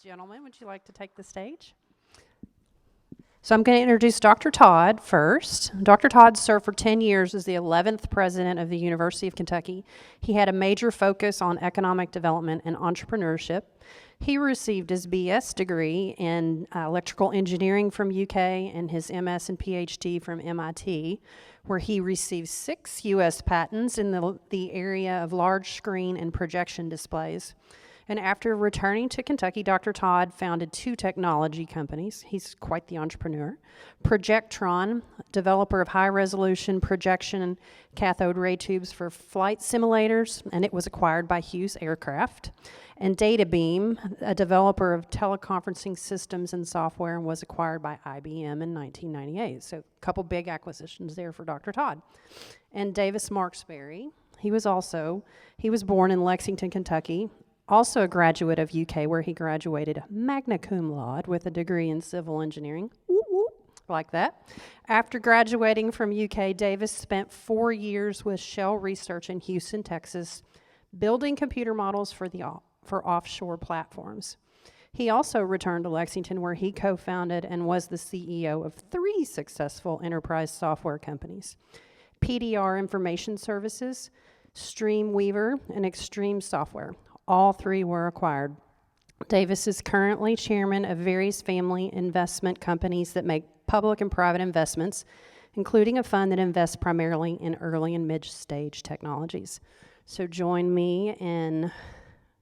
Gentlemen, would you like to take the stage? So I'm going to introduce Dr. Todd first. Dr. Todd served for 10 years as the 11th president of the University of Kentucky. He had a major focus on economic development and entrepreneurship. He received his BS degree in electrical engineering from UK and his MS and PhD from MIT, where he received 6 US patents in the area of large screen and projection displays. And after returning to Kentucky, Dr. Todd founded 2 technology companies. He's quite the entrepreneur. Projectron, developer of high-resolution projection cathode ray tubes for flight simulators, and it was acquired by Hughes Aircraft. And DataBeam, a developer of teleconferencing systems and software, and was acquired by IBM in 1998. So a couple big acquisitions there for Dr. Todd. And Davis Marksbury, he was born in Lexington, Kentucky, also a graduate of UK, where he graduated magna cum laude with a degree in civil engineering. Whoop, whoop, like that. After graduating from UK, Davis spent 4 years with Shell Research in Houston, Texas, building computer models for offshore platforms. He also returned to Lexington, where he co-founded and was the CEO of 3 successful enterprise software companies: PDR Information Services, StreamWeaver, and Extreme Software. All 3 were acquired. Davis is currently chairman of various family investment companies that make public and private investments, including a fund that invests primarily in early and mid-stage technologies. So join me in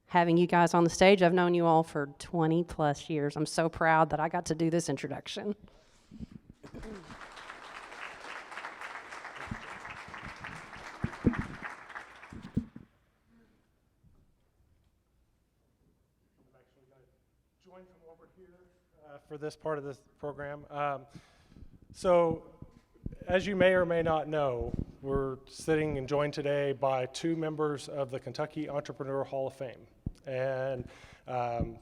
having you guys on the stage. I've known you all for 20 plus years. I'm so proud that I got to do this introduction. For this part of this program. So as you may or may not know, we're sitting and joined today by 2 members of the Kentucky Entrepreneur Hall of Fame. And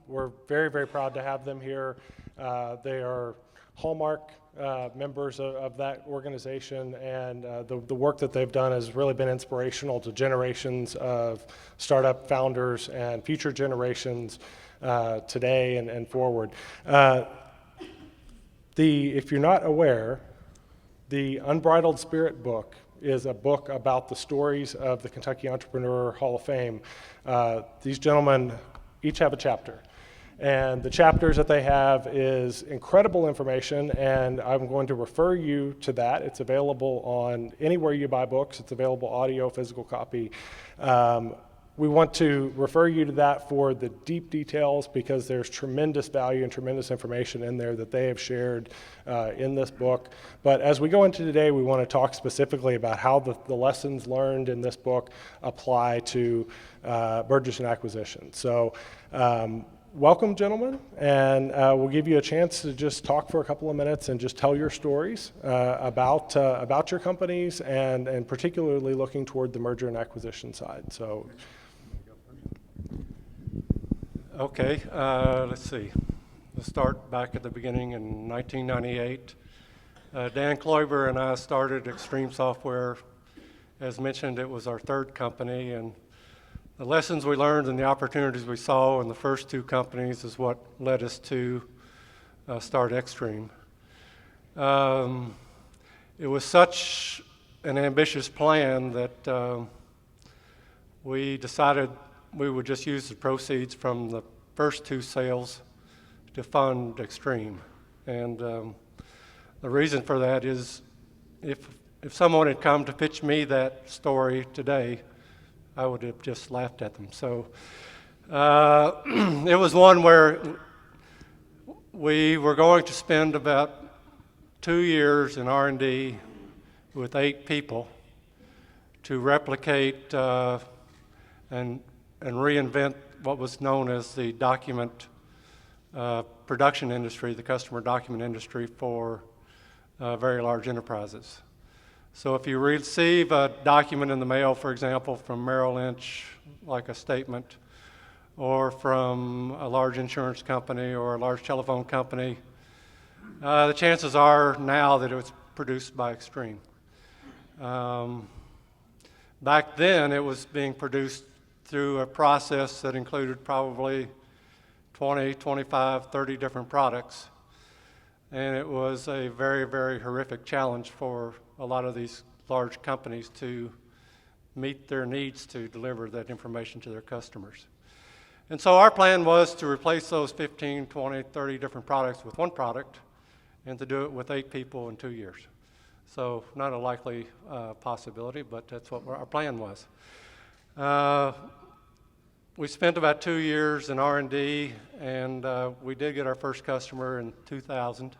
we're very, very proud to have them here. They are hallmark members of that organization, and the work that they've done has really been inspirational to generations of startup founders and future generations today and forward. If you're not aware, the Unbridled Spirit book is a book about the stories of the Kentucky Entrepreneur Hall of Fame. These gentlemen each have a chapter, and the chapters that they have is incredible information, and I'm going to refer you to that. It's available on anywhere you buy books. It's available audio, physical copy. We want to refer you to that for the deep details, because there's tremendous value and tremendous information in there that they have shared in this book. But as we go into today, we want to talk specifically about how the lessons learned in this book apply to mergers and acquisitions. So welcome, gentlemen, and we'll give you a chance to just talk for a couple of minutes and just tell your stories about your companies, and particularly looking toward the merger and acquisition side. So. Okay, let's see. Let's start back at the beginning in 1998. Dan Kloiber and I started Extreme Software. As mentioned, it was our 3rd company, and the lessons we learned and the opportunities we saw in the first 2 companies is what led us to start Extreme. It was such an ambitious plan that we decided we would just use the proceeds from the first 2 sales to fund Extreme. And the reason for that is if someone had come to pitch me that story today, I would have just laughed at them. So it was one where we were going to spend about 2 years in R&D with 8 people to replicate and reinvent what was known as the document production industry, the customer document industry for very large enterprises. So if you receive a document in the mail, for example, from Merrill Lynch, like a statement, or from a large insurance company or a large telephone company, the chances are now that it was produced by Extreme. Back then, it was being produced through a process that included probably 20, 25, 30 different products. And it was a very, very horrific challenge for a lot of these large companies to meet their needs to deliver that information to their customers. And so our plan was to replace those 15, 20, 30 different products with one product and to do it with 8 people in 2 years. So not a likely possibility, but that's what our plan was. We spent about 2 years in R&D, and we did get our first customer in 2000.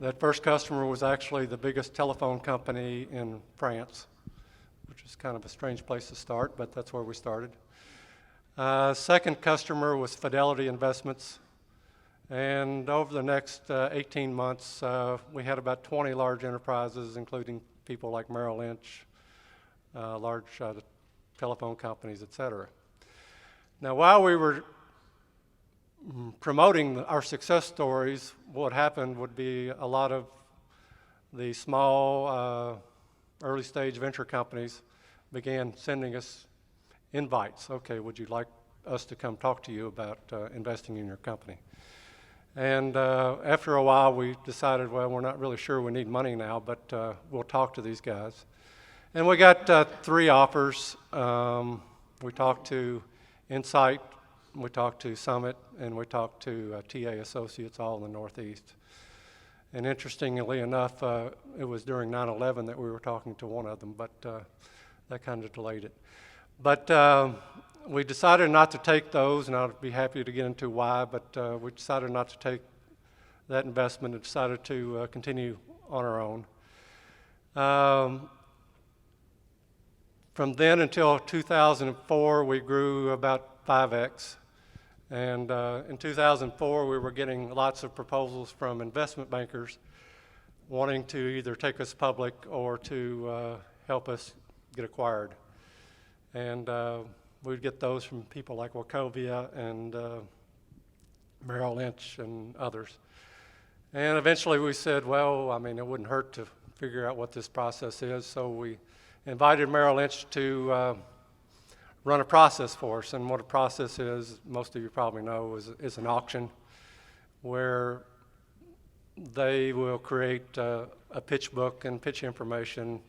That first customer was actually the biggest telephone company in France, which is kind of a strange place to start, but that's where we started. Second customer was Fidelity Investments, and over the next 18 months, we had about 20 large enterprises, including people like Merrill Lynch, large telephone companies, et cetera. Now, while we were promoting our success stories, what happened would be a lot of the small early stage venture companies began sending us invites. Okay, would you like us to come talk to you about investing in your company? And after a while, we decided, well, we're not really sure we need money now, but we'll talk to these guys. And we got 3 offers. We talked to Insight, we talked to Summit, and we talked to TA Associates, all in the Northeast. And interestingly enough, it was during 9/11 that we were talking to one of them, but that kind of delayed it. But we decided not to take those, and I'll be happy to get into why, but we decided not to take that investment and decided to continue on our own. From then until 2004, we grew about 5x. And in 2004, we were getting lots of proposals from investment bankers wanting to either take us public or to help us get acquired. And we'd get those from people like Wachovia and Merrill Lynch and others. And eventually we said, well, I mean, it wouldn't hurt to figure out what this process is. So we invited Merrill Lynch to run a process for us. And what a process is, most of you probably know, is an auction where they will create a pitch book and pitch information,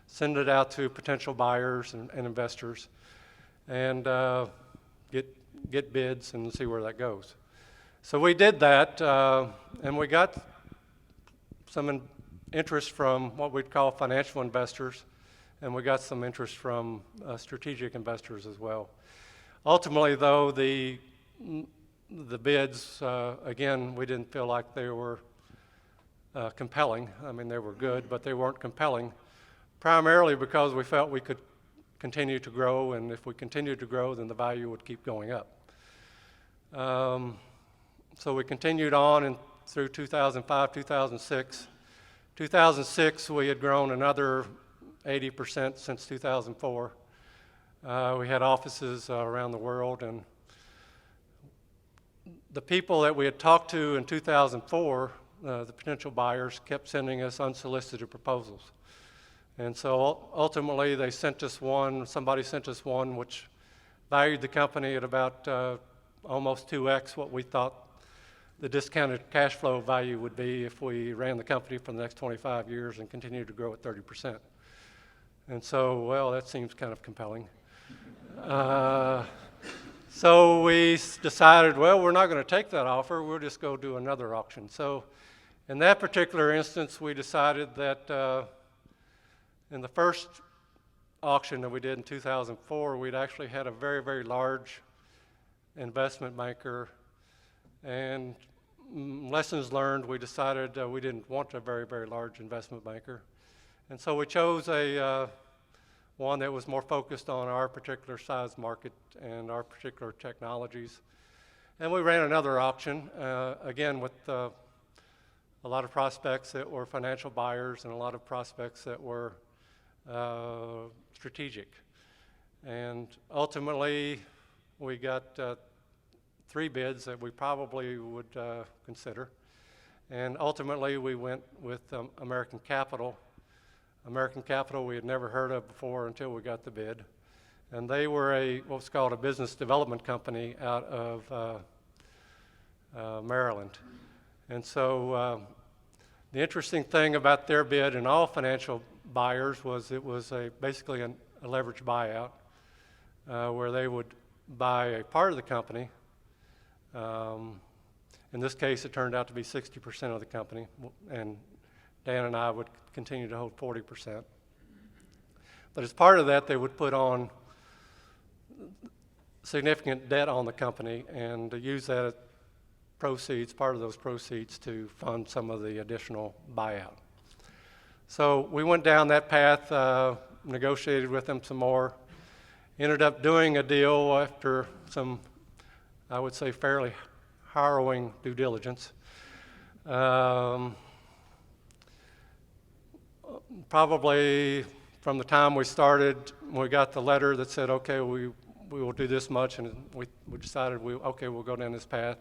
send it out to potential buyers and investors, and get bids and see where that goes. So we did that, and we got some interest from what we'd call financial investors, and we got some interest from strategic investors as well. Ultimately, though, the bids, again, we didn't feel like they were compelling. I mean, they were good, but they weren't compelling, primarily because we felt we could continue to grow, and if we continued to grow, then the value would keep going up. So we continued on and through 2005, 2006. 2006, we had grown another 80% since 2004. We had offices around the world, and the people that we had talked to in 2004, the potential buyers, kept sending us unsolicited proposals. And so ultimately they sent us one, somebody sent us one which valued the company at about almost 2x what we thought the discounted cash flow value would be if we ran the company for the next 25 years and continued to grow at 30%. And so, well, that seems kind of compelling. So we decided, well, we're not going to take that offer, we'll just go do another auction. So in that particular instance, we decided that in the first auction that we did in 2004, we'd actually had a very, very large investment banker, and lessons learned, we decided we didn't want a very, very large investment banker. And so we chose one that was more focused on our particular size market and our particular technologies. And we ran another auction, again with a lot of prospects that were financial buyers and a lot of prospects that were strategic. And ultimately, we got 3 bids that we probably would consider. And ultimately, we went with American Capital. American Capital we had never heard of before until we got the bid. And they were what's called a business development company out of Maryland. And so the interesting thing about their bid and all financial buyers was it was basically a leveraged buyout where they would buy a part of the company. In this case, it turned out to be 60% of the company, and Dan and I would continue to hold 40%. But as part of that, they would put on significant debt on the company and use that proceeds, part of those proceeds, to fund some of the additional buyout. So we went down that path, negotiated with them some more, ended up doing a deal after some, I would say, fairly harrowing due diligence. Probably from the time we started, we got the letter that said, okay, we will do this much, and we decided, okay, we'll go down this path.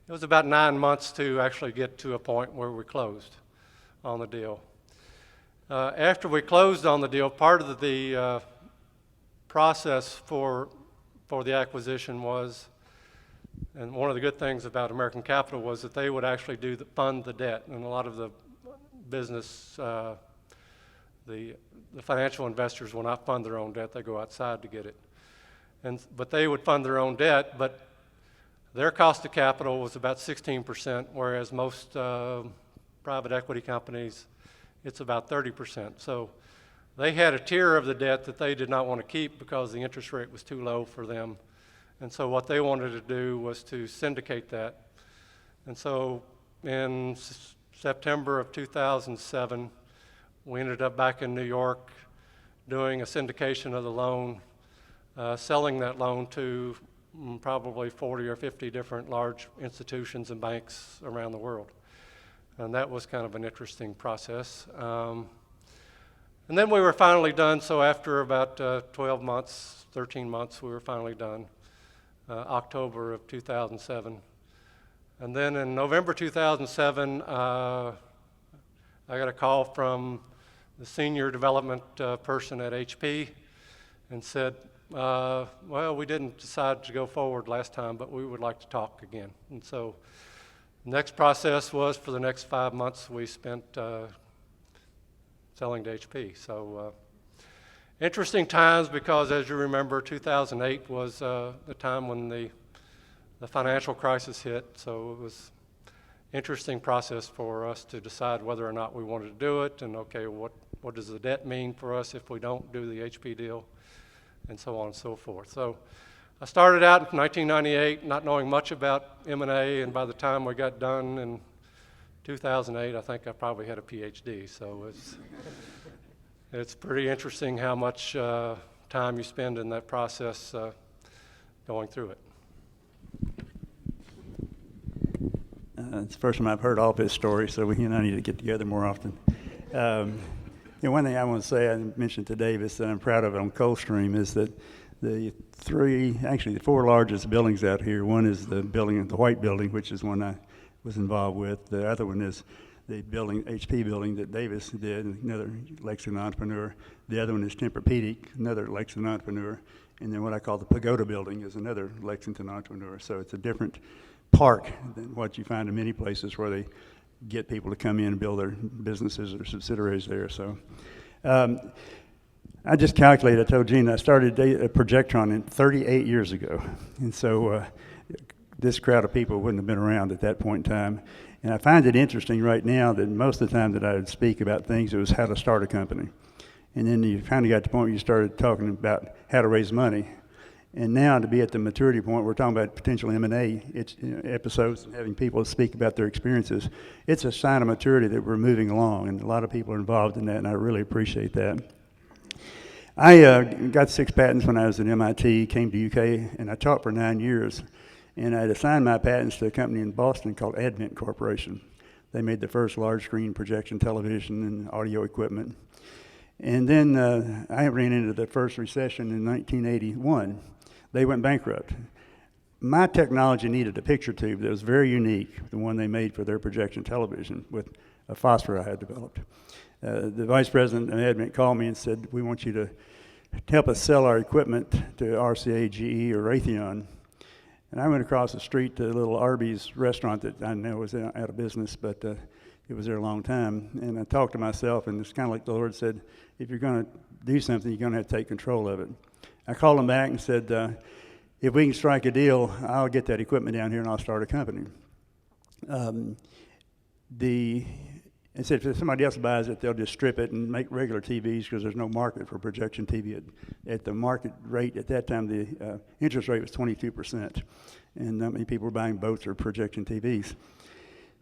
It was about 9 months to actually get to a point where we closed on the deal. After we closed on the deal, part of the process for the acquisition was, and one of the good things about American Capital was that they would actually fund the debt, and a lot of the business, the financial investors will not fund their own debt; they go outside to get it. But they would fund their own debt, but their cost of capital was about 16%, whereas most private equity companies, it's about 30%. So they had a tier of the debt that they did not want to keep because the interest rate was too low for them. And so what they wanted to do was to syndicate that. And so in September of 2007, we ended up back in New York doing a syndication of the loan, selling that loan to probably 40 or 50 different large institutions and banks around the world. And that was kind of an interesting process. And then we were finally done, so after about 12 months, 13 months, we were finally done, October of 2007. And then in November 2007, I got a call from the senior development person at HP and said, well, we didn't decide to go forward last time, but we would like to talk again. And so the next process was, for the next 5 months, we spent selling to HP. So interesting times, because as you remember, 2008 was the time when the financial crisis hit. So it was an interesting process for us to decide whether or not we wanted to do it, and okay, what does the debt mean for us if we don't do the HP deal, and so on and so forth. So I started out in 1998 not knowing much about M&A, and by the time we got done in 2008, I think I probably had a PhD. So it's pretty interesting how much time you spend in that process going through it. It's the first time I've heard all of his stories, so we need to get together more often. One thing I want to say, I mentioned to Davis that I'm proud of on Coldstream, is that the four largest buildings out here, one is the White Building, which is one I was involved with. The other one is the HP building that Davis did, another Lexington entrepreneur. The other one is Tempur-Pedic, another Lexington entrepreneur. And then what I call the Pagoda building is another Lexington entrepreneur. So it's a different park than what you find in many places where they get people to come in and build their businesses or subsidiaries there. So I just calculated, I told Gene, I started a Projectron 38 years ago. And so this crowd of people wouldn't have been around at that point in time. And I find it interesting right now that most of the time that I would speak about things, it was how to start a company. And then you kind of got to the point where you started talking about how to raise money. And now to be at the maturity point, we're talking about potential M&A episodes and having people speak about their experiences. It's a sign of maturity that we're moving along, and a lot of people are involved in that, and I really appreciate that. I got 6 patents when I was at MIT, came to UK, and I taught for 9 years. And I'd assigned my patents to a company in Boston called Advent Corporation. They made the first large screen projection television and audio equipment. And then I ran into the first recession in 1981. They went bankrupt. My technology needed a picture tube that was very unique, the one they made for their projection television with a phosphor I had developed. The vice president of Advent called me and said, we want you to help us sell our equipment to RCA, GE, or Raytheon. And I went across the street to a little Arby's restaurant that I know was out of business, but it was there a long time. And I talked to myself, and it's kind of like the Lord said, if you're going to do something, you're going to have to take control of it. I called him back and said, if we can strike a deal, I'll get that equipment down here and I'll start a company. I said, if somebody else buys it, they'll just strip it and make regular TVs because there's no market for projection TV. At the market rate at that time, the interest rate was 22%. And not many people were buying boats or projection TVs.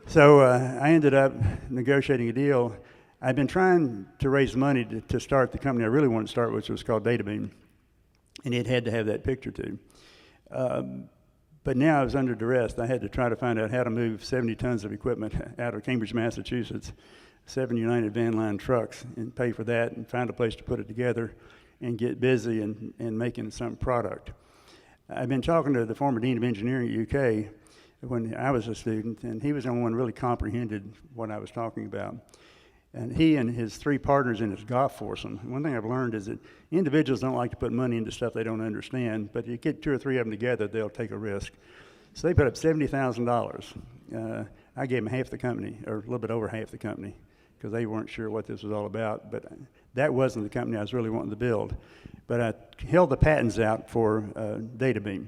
So I ended up negotiating a deal. I'd been trying to raise money to start the company I really wanted to start, which was called DataBeam. And it had to have that picture tube. But now I was under duress. I had to try to find out how to move 70 tons of equipment out of Cambridge, Massachusetts, 7 United Van Line trucks, and pay for that and find a place to put it together and get busy and making some product. I've been talking to the former Dean of Engineering at UK when I was a student, and he was the only one who really comprehended what I was talking about. And he and his 3 partners in his golf foursome. One thing I've learned is that individuals don't like to put money into stuff they don't understand, but you get 2 or 3 of them together, they'll take a risk. So they put up $70,000. I gave them half the company, or a little bit over half the company, because they weren't sure what this was all about. But that wasn't the company I was really wanting to build. But I held the patents out for DataBeam.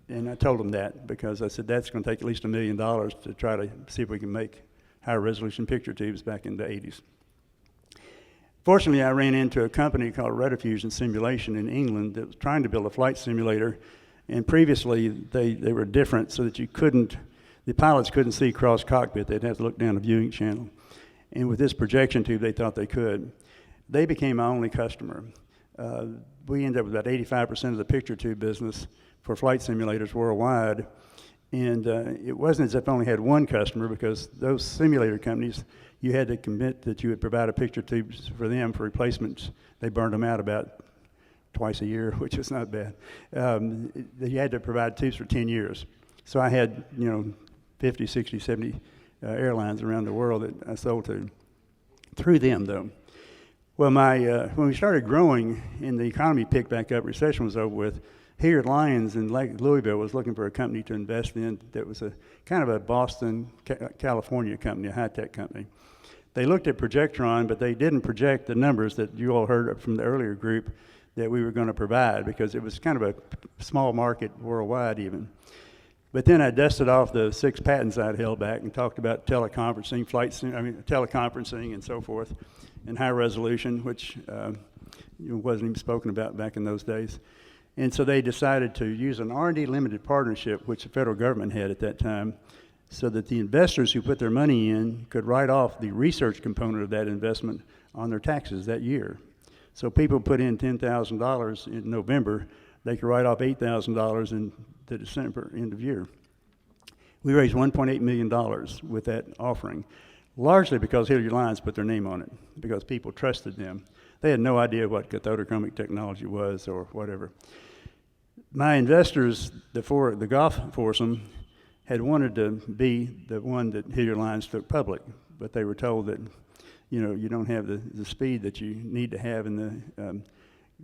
And I told them that because I said that's going to take at least $1 million to try to see if we can make higher resolution picture tubes back in the 80s. Fortunately, I ran into a company called Rediffusion Simulation in England that was trying to build a flight simulator, and previously they were different so that the pilots couldn't see cross cockpit. They'd have to look down a viewing channel. And with this projection tube, they thought they could. They became my only customer. We ended up with about 85% of the picture tube business for flight simulators worldwide. And it wasn't as if I only had one customer, because those simulator companies, you had to commit that you would provide a picture tube for them for replacements. They burned them out about twice a year, which is not bad. You had to provide tubes for 10 years. So I had, 50, 60, 70 airlines around the world that I sold to. Through them, though. Well, when we started growing and the economy picked back up, recession was over with, here at Lyons in Louisville was looking for a company to invest in that was a kind of a Boston, California company, a high-tech company. They looked at Projectron, but they didn't project the numbers that you all heard from the earlier group that we were going to provide, because it was kind of a small market worldwide even. But then I dusted off the 6 patents I'd held back and talked about teleconferencing, teleconferencing and so forth, and high resolution, which wasn't even spoken about back in those days. And so they decided to use an R&D limited partnership, which the federal government had at that time, so that the investors who put their money in could write off the research component of that investment on their taxes that year. So people put in $10,000 in November, they could write off $8,000 in the December end of year. We raised $1.8 million with that offering, largely because Hilliard Lyons put their name on it, because people trusted them. They had no idea what cathodochromic technology was or whatever. My investors, the golf foursome, had wanted to be the one that Hilliard Lyons took public, but they were told that, you don't have the speed that you need to have in the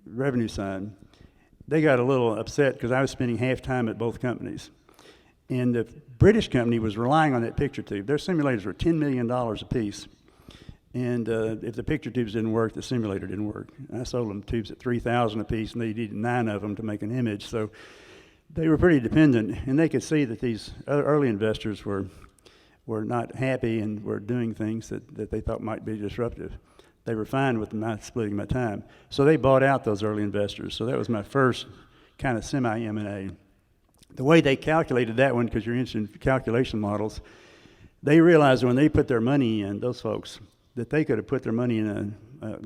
revenue side. They got a little upset because I was spending half time at both companies. And the British company was relying on that picture tube. Their simulators were $10 million a piece. And if the picture tubes didn't work, the simulator didn't work. I sold them tubes at $3,000 a piece, and they needed 9 of them to make an image. So they were pretty dependent, and they could see that these early investors were not happy and were doing things that they thought might be disruptive. They were fine with not splitting my time. So they bought out those early investors. So that was my first kind of semi-M&A. The way they calculated that one, because you're interested in calculation models, they realized when they put their money in, those folks, that they could have put their money in a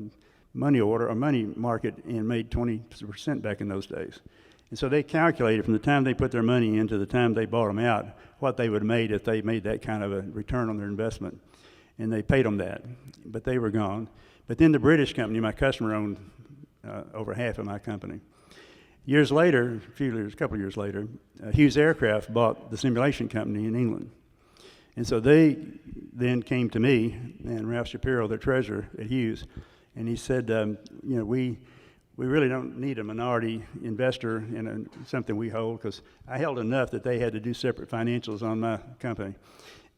money order or money market and made 20% back in those days. And so they calculated from the time they put their money in to the time they bought them out, what they would have made if they made that kind of a return on their investment. And they paid them that, but they were gone. But then the British company, my customer, owned over half of my company. Years later, a couple of years later, Hughes Aircraft bought the simulation company in England. And so they then came to me and Ralph Shapiro, their treasurer at Hughes, and he said, we we really don't need a minority investor in something we hold, because I held enough that they had to do separate financials on my company.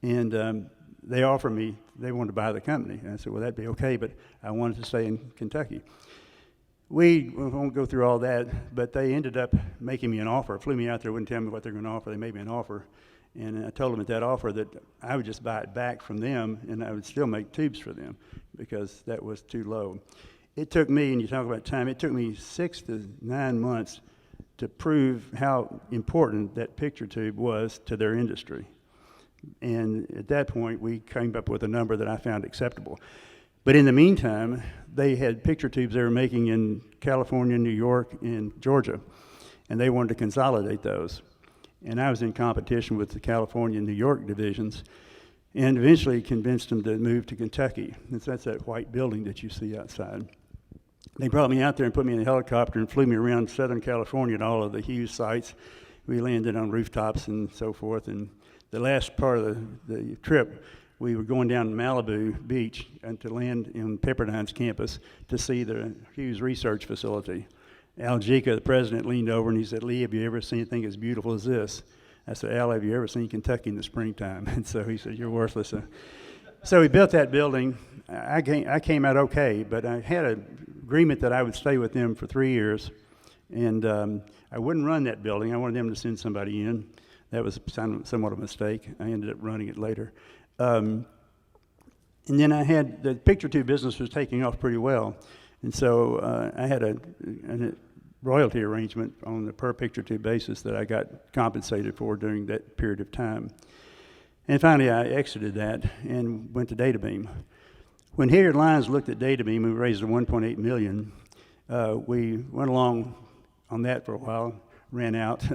And they offered me, they wanted to buy the company. And I said, well, that'd be okay, but I wanted to stay in Kentucky. We won't go through all that, but they ended up making me an offer. Flew me out there, wouldn't tell me what they're going to offer. They made me an offer. And I told them at that offer that I would just buy it back from them, and I would still make tubes for them, because that was too low. It took me, and you talk about time, it took me 6 to 9 months to prove how important that picture tube was to their industry. And at that point, we came up with a number that I found acceptable. But in the meantime, they had picture tubes they were making in California, New York, and Georgia, and they wanted to consolidate those. And I was in competition with the California and New York divisions, and eventually convinced them to move to Kentucky. And so that's that white building that you see outside. They brought me out there and put me in a helicopter and flew me around Southern California at all of the huge sites. We landed on rooftops and so forth. And the last part of the trip, we were going down to Malibu Beach and to land in Pepperdine's campus to see the Hughes Research Facility. Al Jica, the president, leaned over and he said, Lee, have you ever seen anything as beautiful as this? I said, Al, have you ever seen Kentucky in the springtime? And so he said, you're worthless. So we built that building. I came out okay, but I had an agreement that I would stay with them for 3 years, and I wouldn't run that building. I wanted them to send somebody in. That was somewhat of a mistake. I ended up running it later. And then I had, the picture tube business was taking off pretty well, and so I had a royalty arrangement on a per picture tube basis that I got compensated for during that period of time. And finally, I exited that and went to DataBeam. When Hilliard Lyons looked at DataBeam, we raised $1.8 million. We went along on that for a while, ran out.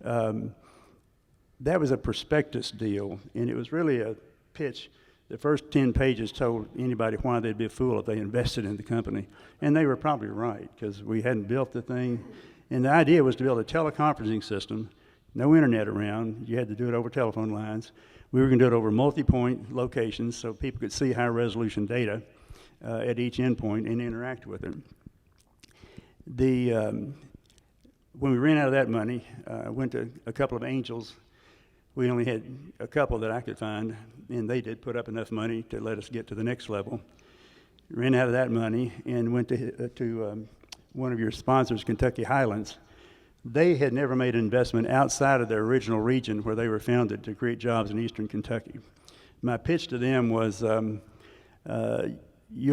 That was a prospectus deal, and it was really a pitch. The first 10 pages told anybody why they'd be a fool if they invested in the company. And they were probably right, because we hadn't built the thing. And the idea was to build a teleconferencing system, no internet around. You had to do it over telephone lines. We were going to do it over multi-point locations so people could see high-resolution data at each endpoint and interact with it. When we ran out of that money, I went to a couple of angels. We only had a couple that I could find, and they did put up enough money to let us get to the next level. Ran out of that money and went to one of your sponsors, Kentucky Highlands. They had never made an investment outside of their original region where they were founded to create jobs in eastern Kentucky. My pitch to them was, you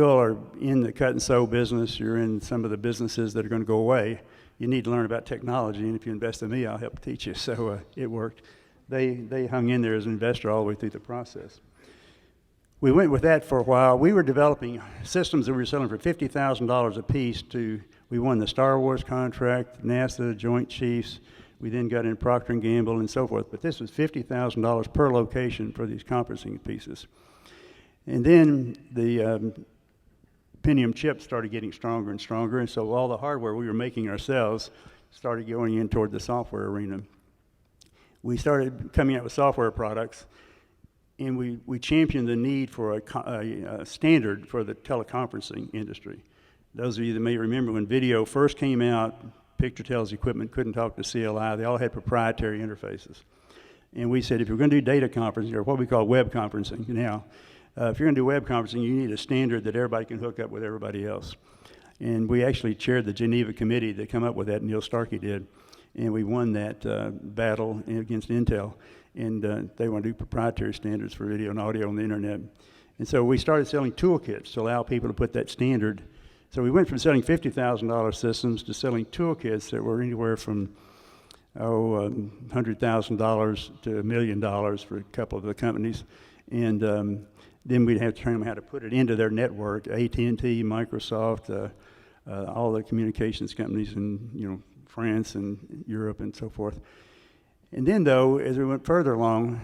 all are in the cut and sew business, you're in some of the businesses that are going to go away. You need to learn about technology, and if you invest in me, I'll help teach you. So it worked. They hung in there as an investor all the way through the process. We went with that for a while. We were developing systems that we were selling for $50,000 a piece to, we won the Star Wars contract, NASA, Joint Chiefs. We then got in Procter & Gamble and so forth. But this was $50,000 per location for these conferencing pieces. And then the Pentium chips started getting stronger and stronger, and so all the hardware we were making ourselves started going in toward the software arena. We started coming out with software products, and we championed the need for a standard for the teleconferencing industry. Those of you that may remember when video first came out, PictureTel's equipment couldn't talk to CLI. They all had proprietary interfaces. And we said, if you're going to do data conferencing, or what we call web conferencing now, if you're going to do web conferencing, you need a standard that everybody can hook up with everybody else. And we actually chaired the Geneva committee that came up with that, Neil Starkey did. And we won that battle against Intel. And they want to do proprietary standards for video and audio on the internet. And so we started selling toolkits to allow people to put that standard. So we went from selling $50,000 systems to selling toolkits that were anywhere from $100,000 to $1 million for a couple of the companies. And then we'd have to train them how to put it into their network, AT&T, Microsoft, all the communications companies in France and Europe and so forth. And then, though, as we went further along,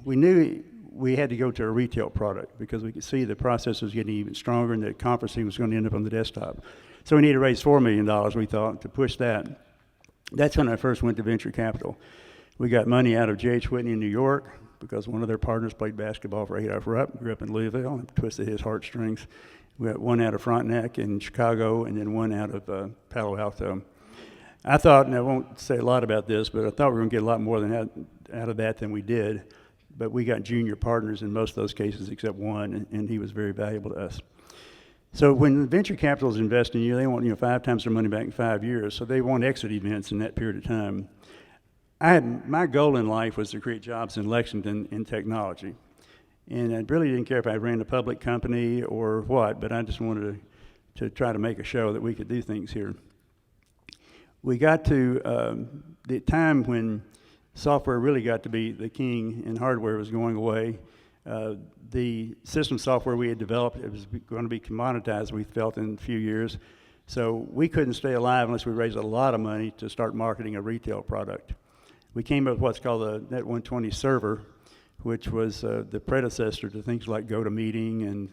we knew we had to go to a retail product because we could see the processor was getting even stronger and that conferencing was going to end up on the desktop. So we needed to raise $4 million, we thought, to push that. That's when I first went to venture capital. We got money out of J.H. Whitney in New York because one of their partners played basketball for 8 hours up, grew up in Louisville, and twisted his heartstrings. We got one out of Frontenac in Chicago, and then one out of Palo Alto. I thought, and I won't say a lot about this, but I thought we were going to get a lot more out of that than we did. But we got junior partners in most of those cases except one, and he was very valuable to us. So when venture capitalists invest in you, they want 5 times their money back in 5 years. So they want exit events in that period of time. My goal in life was to create jobs in Lexington in technology. And I really didn't care if I ran a public company or what, but I just wanted to try to make a show that we could do things here. We got to the time when software really got to be the king and hardware was going away. The system software we had developed, it was going to be commoditized, we felt, in a few years. So we couldn't stay alive unless we raised a lot of money to start marketing a retail product. We came up with what's called the Net 120 server, which was the predecessor to things like GoToMeeting and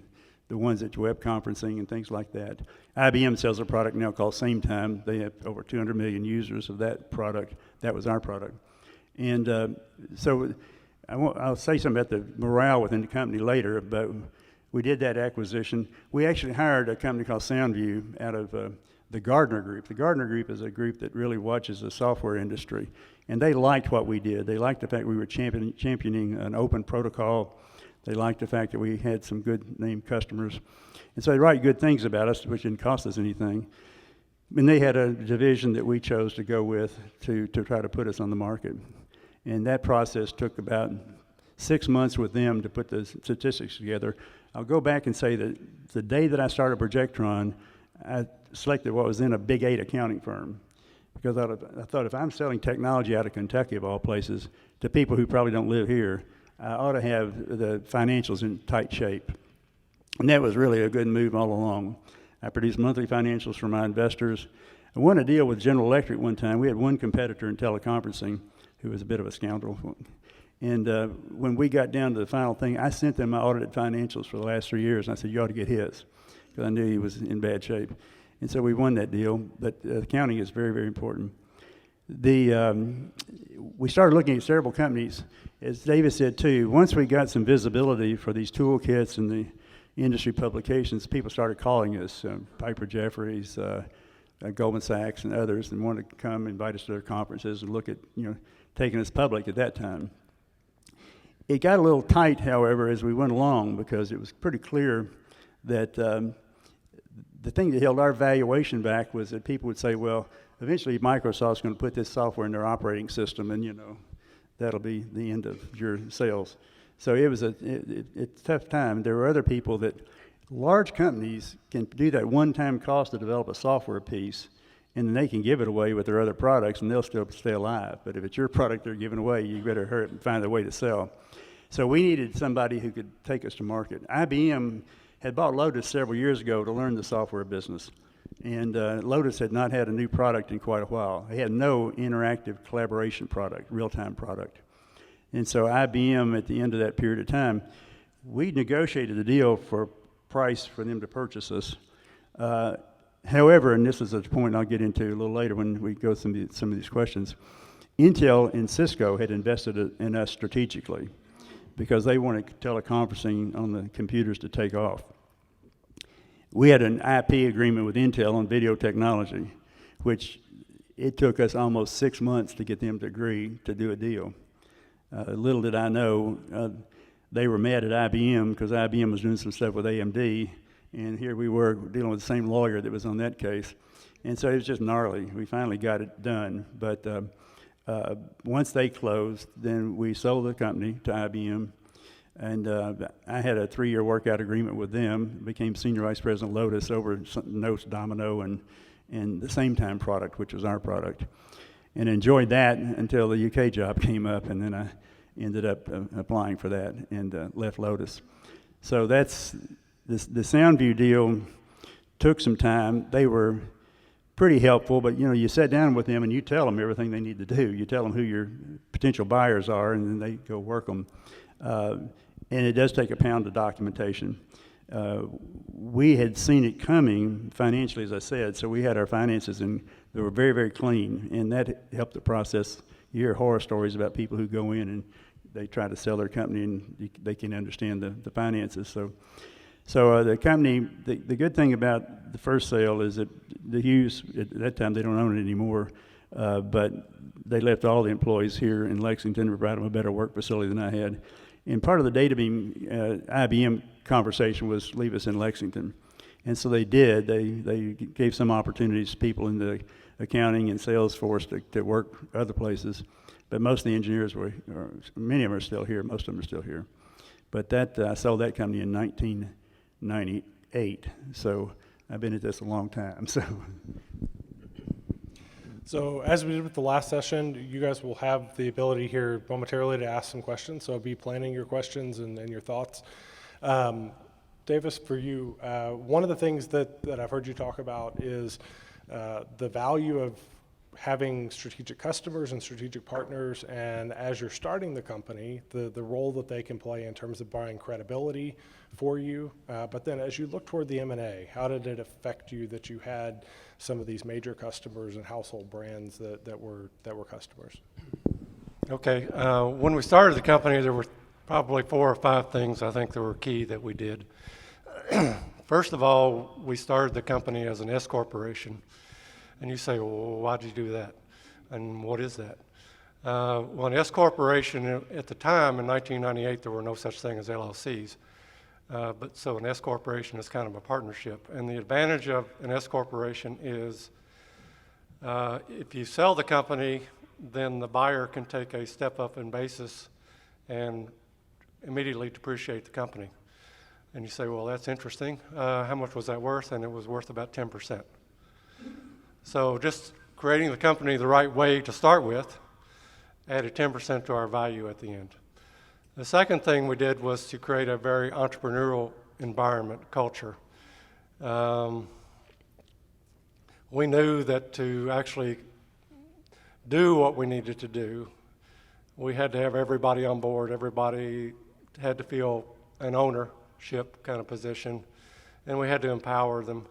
the ones that's web conferencing and things like that. IBM sells a product now called SameTime. They have over 200 million users of that product. That was our product. And so I'll say something about the morale within the company later, but we did that acquisition. We actually hired a company called SoundView out of the Gardner Group. The Gardner Group is a group that really watches the software industry, and they liked what we did. They liked the fact we were championing an open protocol. They liked the fact that we had some good named customers. And so they write good things about us, which didn't cost us anything. And they had a division that we chose to go with to try to put us on the market. And that process took about 6 months with them to put the statistics together. I'll go back and say that the day that I started Projectron, I selected what was then a Big 8 accounting firm. Because I thought if I'm selling technology out of Kentucky, of all places, to people who probably don't live here, I ought to have the financials in tight shape. And that was really a good move all along. I produced monthly financials for my investors. I won a deal with General Electric one time. We had one competitor in teleconferencing who was a bit of a scoundrel. And when we got down to the final thing, I sent them my audited financials for the last 3 years, and I said, you ought to get his, because I knew he was in bad shape. And so we won that deal, but accounting is very, very important. We started looking at several companies. As David said too, once we got some visibility for these toolkits and the industry publications, people started calling us, Piper Jeffries, Goldman Sachs and others, and wanted to come invite us to their conferences and look at, taking us public at that time. It got a little tight, however, as we went along, because it was pretty clear that the thing that held our valuation back was that people would say, well, eventually Microsoft's going to put this software in their operating system, and that'll be the end of your sales. So it was a tough time. There were other people that large companies can do that one-time cost to develop a software piece, and then they can give it away with their other products, and they'll still stay alive. But if it's your product they're giving away, you better hurry up and find a way to sell. So we needed somebody who could take us to market. IBM had bought Lotus several years ago to learn the software business. And Lotus had not had a new product in quite a while. They had no interactive collaboration product, real-time product. And so IBM, at the end of that period of time, we negotiated a deal for price for them to purchase us. However, and this is a point I'll get into a little later when we go through some of these questions, Intel and Cisco had invested in us strategically because they wanted teleconferencing on the computers to take off. We had an IP agreement with Intel on video technology, which it took us almost 6 months to get them to agree to do a deal. Little did I know, they were mad at IBM because IBM was doing some stuff with AMD, and here we were dealing with the same lawyer that was on that case. And so it was just gnarly. We finally got it done. But once they closed, then we sold the company to IBM. And I had a 3-year workout agreement with them, became Senior Vice President of Lotus over Notes, Domino, and the SameTime product, which was our product. And enjoyed that until the UK job came up, and then I ended up applying for that and left Lotus. So that's, the SoundView deal took some time. They were pretty helpful, but you sit down with them and you tell them everything they need to do. You tell them who your potential buyers are, and then they go work them. And it does take a pound of documentation. We had seen it coming financially, as I said, so we had our finances, and they were very, very clean, and that helped the process. You hear horror stories about people who go in and they try to sell their company, and they can't understand the finances. So So the company, the good thing about the first sale is that the Hughes, at that time, they don't own it anymore, but they left all the employees here in Lexington to provide them a better work facility than I had. And part of the data beam IBM conversation was leave us in Lexington. And so they did. They gave some opportunities to people in the accounting and sales force to work other places. But most of the engineers many of them are still here. Most of them are still here. But I sold that company in 1998. So I've been at this a long time. So as we did with the last session, you guys will have the ability here momentarily to ask some questions. So be planning your questions and your thoughts. Davis, for you, one of the things that I've heard you talk about is the value of having strategic customers and strategic partners, and as you're starting the company, the role that they can play in terms of buying credibility for you. But then as you look toward the M&A, how did it affect you that you had some of these major customers and household brands that were customers? Okay, when we started the company, there were probably 4 or 5 things I think that were key that we did. First of all, we started the company as an S corporation. And you say, well, why'd you do that? And what is that? Well, an S corporation, at the time in 1998, there were no such thing as LLCs. So an S corporation is kind of a partnership. And the advantage of an S corporation is if you sell the company, then the buyer can take a step up in basis and immediately depreciate the company. And you say, well, that's interesting. How much was that worth? And it was worth about 10%. So just creating the company the right way to start with added 10% to our value at the end. The second thing we did was to create a very entrepreneurial environment, culture. We knew that to actually do what we needed to do, we had to have everybody on board. Everybody had to feel an ownership kind of position, and we had to empower them.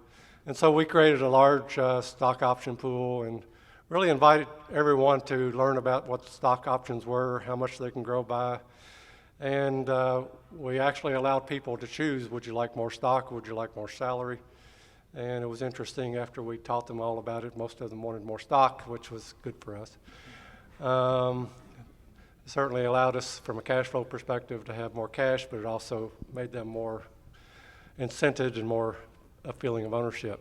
And so we created a large stock option pool and really invited everyone to learn about what stock options were, how much they can grow by. And we actually allowed people to choose, would you like more stock, would you like more salary? And it was interesting, after we taught them all about it, most of them wanted more stock, which was good for us. It certainly allowed us, from a cash flow perspective, to have more cash, but it also made them more incented and more a feeling of ownership.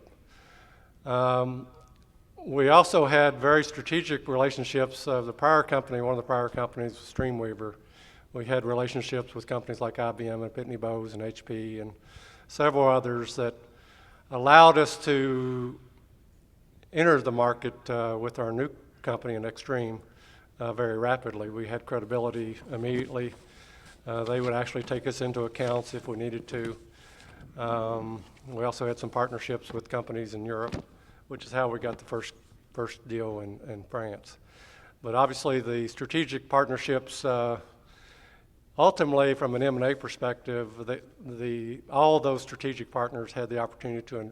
We also had very strategic relationships. The prior company, one of the prior companies was StreamWeaver. We had relationships with companies like IBM and Pitney Bowes and HP and several others that allowed us to enter the market with our new company in Extreme very rapidly. We had credibility immediately. They would actually take us into accounts if we needed to. We also had some partnerships with companies in Europe, which is how we got the first deal in France. But obviously the strategic partnerships, ultimately from an M&A perspective, all those strategic partners had the opportunity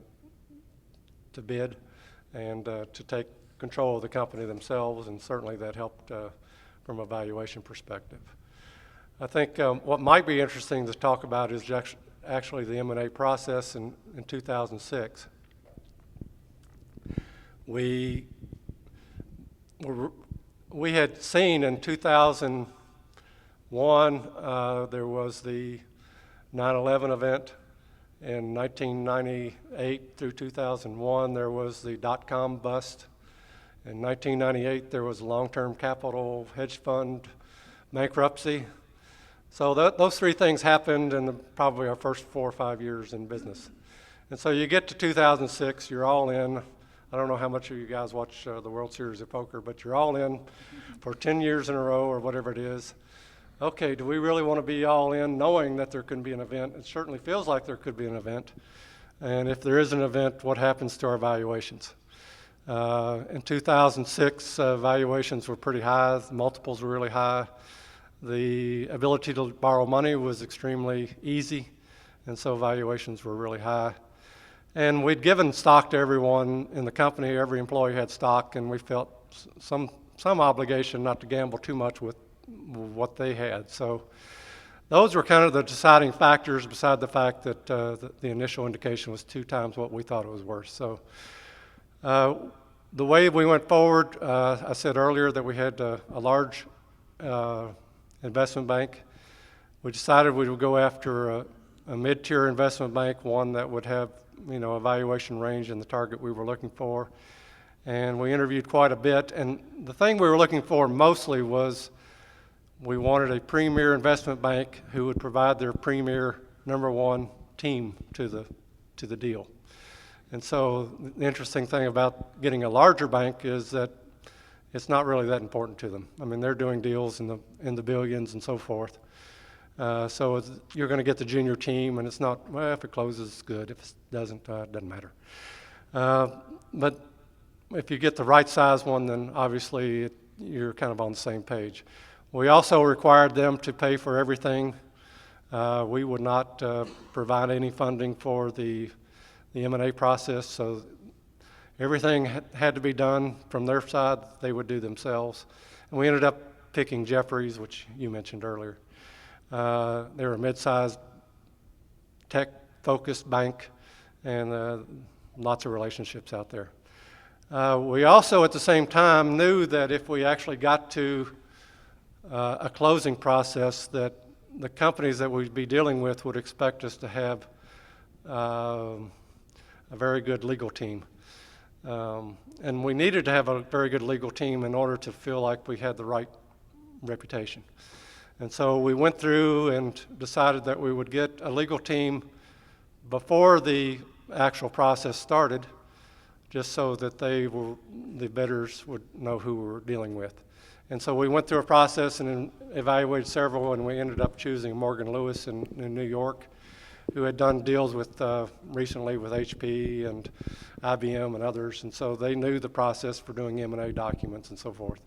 to bid and to take control of the company themselves, and certainly that helped from a valuation perspective. I think what might be interesting to talk about is actually the M&A process in 2006. We had seen in 2001 there was the 9/11 event. In 1998 through 2001 there was the dot-com bust. In 1998 there was a long-term capital hedge fund bankruptcy. So those 3 things happened in probably our first 4 or 5 years in business. And so you get to 2006, you're all in. I don't know how much of you guys watch the World Series of Poker, but you're all in for 10 years in a row or whatever it is. Okay, do we really want to be all in knowing that there can be an event? It certainly feels like there could be an event. And if there is an event, what happens to our valuations? In 2006, valuations were pretty high. Multiples were really high. The ability to borrow money was extremely easy, and so valuations were really high. And we'd given stock to everyone in the company. Every employee had stock, and we felt some obligation not to gamble too much with what they had. So those were kind of the deciding factors, beside the fact that the initial indication was 2 times what we thought it was worth. So the way we went forward, I said earlier that we had a large investment bank. We decided we would go after a mid-tier investment bank, one that would have, a valuation range in the target we were looking for. And we interviewed quite a bit. And the thing we were looking for mostly was we wanted a premier investment bank who would provide their premier #1 team to the deal. And so the interesting thing about getting a larger bank is that it's not really that important to them. I mean, they're doing deals in the billions and so forth. So you're going to get the junior team, and it's not, well, if it closes, it's good. If it doesn't, it doesn't matter. But if you get the right size one, then obviously you're kind of on the same page. We also required them to pay for everything. We would not provide any funding for the M&A process, so everything had to be done from their side. They would do themselves. And we ended up picking Jefferies, which you mentioned earlier. They're a mid-sized, tech-focused bank, and lots of relationships out there. We also, at the same time, knew that if we actually got to a closing process, that the companies that we'd be dealing with would expect us to have a very good legal team. And we needed to have a very good legal team in order to feel like we had the right reputation. And so we went through and decided that we would get a legal team before the actual process started, just so that the bidders would know who we were dealing with. And so we went through a process and evaluated several, and we ended up choosing Morgan Lewis in New York, who had done deals with recently with HP and IBM and others, and so they knew the process for doing M&A documents and so forth.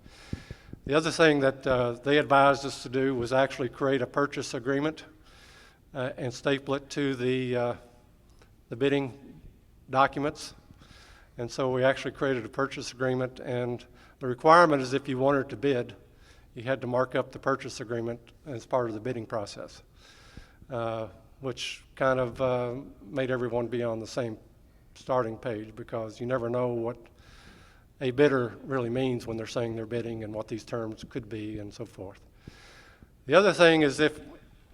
The other thing that they advised us to do was actually create a purchase agreement and staple it to the bidding documents. And so we actually created a purchase agreement, and the requirement is if you wanted to bid, you had to mark up the purchase agreement as part of the bidding process, which kind of made everyone be on the same starting page, because you never know what a bidder really means when they're saying they're bidding and what these terms could be and so forth. The other thing is, if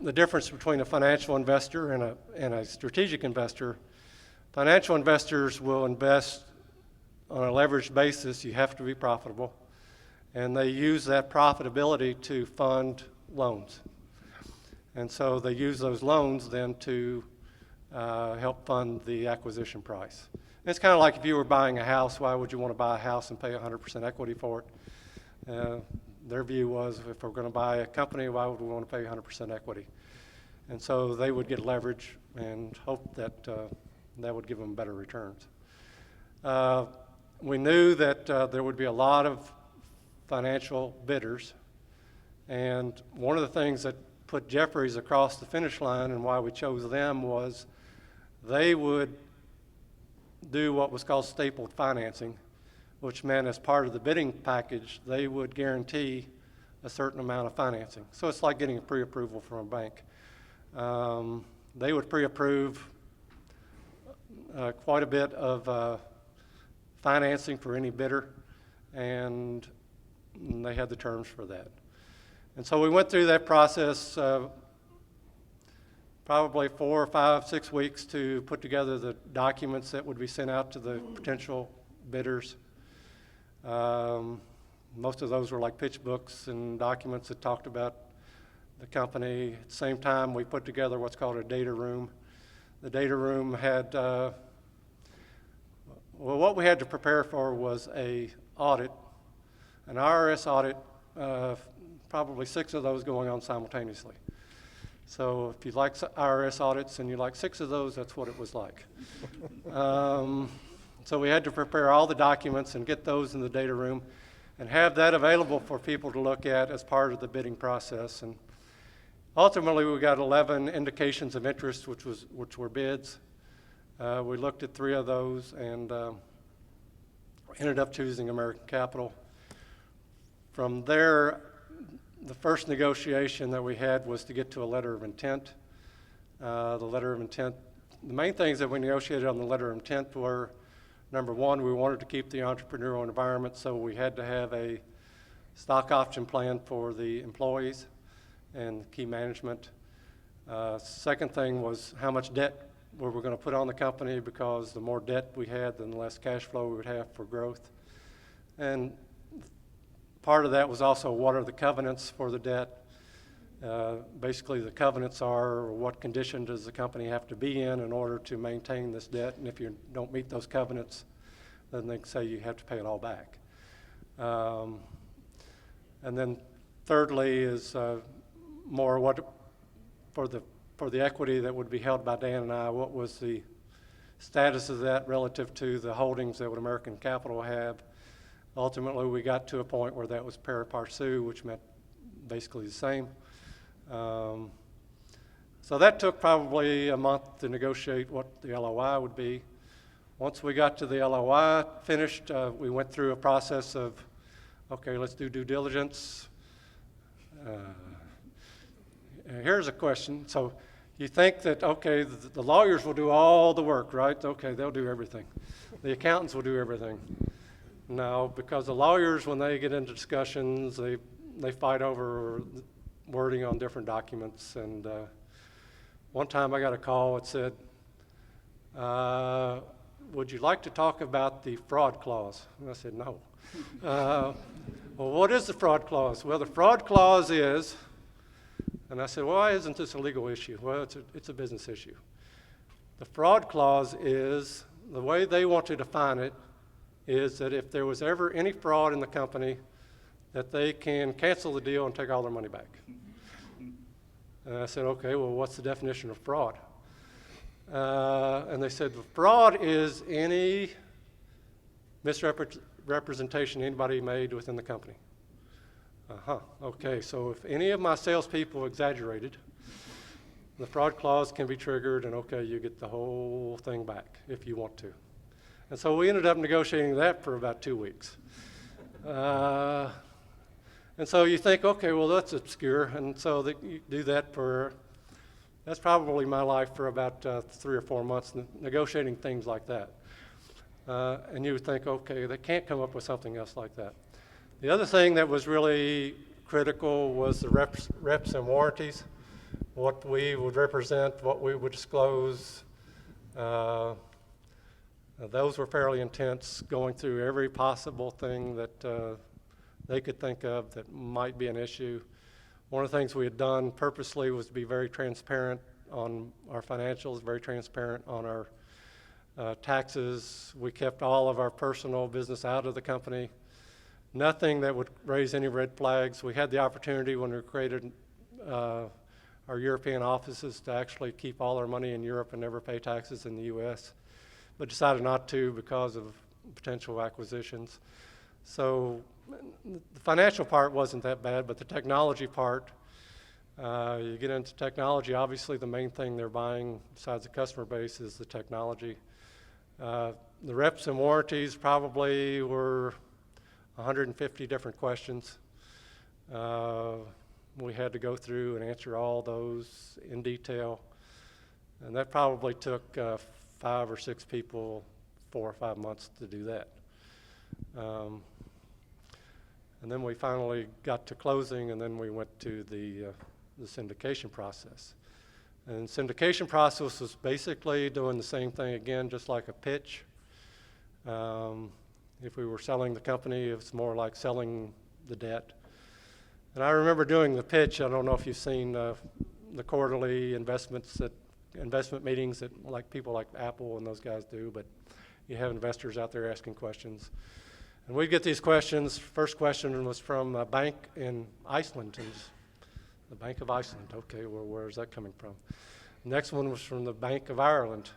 the difference between a financial investor and a strategic investor, financial investors will invest on a leveraged basis. You have to be profitable, and they use that profitability to fund loans. And so they use those loans then to help fund the acquisition price. It's kind of like if you were buying a house, why would you want to buy a house and pay 100% equity for it? Their view was, if we're going to buy a company, why would we want to pay 100% equity? And so they would get leverage and hope that that would give them better returns. We knew that there would be a lot of financial bidders, and one of the things that put Jefferies across the finish line and why we chose them was they would do what was called stapled financing, which meant as part of the bidding package, they would guarantee a certain amount of financing. So it's like getting a pre-approval from a bank. They would pre-approve quite a bit of financing for any bidder, and they had the terms for that. And so we went through that process probably 4 or 5, 6 weeks to put together the documents that would be sent out to the potential bidders. Most of those were like pitch books and documents that talked about the company. At the same time, we put together what's called a data room. The data room had, what we had to prepare for was an audit, an IRS audit, probably 6 of those going on simultaneously. So if you like IRS audits and you like 6 of those, that's what it was like. So we had to prepare all the documents and get those in the data room and have that available for people to look at as part of the bidding process. And ultimately, we got 11 indications of interest, which were bids. We looked at 3 of those and ended up choosing American Capital. From there, the first negotiation that we had was to get to a letter of intent. The letter of intent, the main things that we negotiated on the letter of intent were, number one, we wanted to keep the entrepreneurial environment, so we had to have a stock option plan for the employees and key management. Second thing was how much debt we were going to put on the company, because the more debt we had, then the less cash flow we would have for growth. And part of that was also what are the covenants for the debt. Basically, the covenants are what condition does the company have to be in order to maintain this debt, and if you don't meet those covenants, then they say you have to pay it all back. And then thirdly is more what for the equity that would be held by Dan and I, what was the status of that relative to the holdings that would American Capital have. Ultimately, we got to a point where that was pari passu, which meant basically the same. So that took probably a month to negotiate what the LOI would be. Once we got to the LOI finished, we went through a process of, okay, let's do due diligence. Here's a question. So you think that, okay, the lawyers will do all the work, right? Okay, they'll do everything. The accountants will do everything. No, because the lawyers, when they get into discussions, they fight over wording on different documents. And one time I got a call that said, would you like to talk about the fraud clause? And I said, no. Well, what is the fraud clause? Well, the fraud clause is, and I said, well, why isn't this a legal issue? Well, it's a business issue. The fraud clause is, the way they want to define it, is that if there was ever any fraud in the company, that they can cancel the deal and take all their money back. And I said, okay, well, what's the definition of fraud? And they said, fraud is any misrepresentation anybody made within the company. Okay, so if any of my salespeople exaggerated, the fraud clause can be triggered, and okay, you get the whole thing back if you want to. And so we ended up negotiating that for about 2 weeks. And so you think, okay, well, that's obscure. And so you do that that's probably my life for about 3 or 4 months, negotiating things like that. And you would think, okay, they can't come up with something else like that. The other thing that was really critical was the reps and warranties, what we would represent, what we would disclose. Those were fairly intense, going through every possible thing that they could think of that might be an issue. One of the things we had done purposely was to be very transparent on our financials, very transparent on our taxes. We kept all of our personal business out of the company. Nothing that would raise any red flags. We had the opportunity when we created our European offices to actually keep all our money in Europe and never pay taxes in the U.S., but decided not to because of potential acquisitions. So the financial part wasn't that bad, but the technology part, you get into technology, obviously the main thing they're buying besides the customer base is the technology. The reps and warranties probably were 150 different questions. We had to go through and answer all those in detail, and that probably took 5 or 6 people 4 or 5 months to do that. And then we finally got to closing, and then we went to the syndication process. And syndication process was basically doing the same thing again, just like a pitch. If we were selling the company, it was more like selling the debt. And I remember doing the pitch. I don't know if you've seen the quarterly investment meetings that like people like Apple and those guys do, but you have investors out there asking questions. And we get these questions. First question was from a bank in Iceland. The Bank of Iceland. Okay, well, where is that coming from? Next one was from the Bank of Ireland.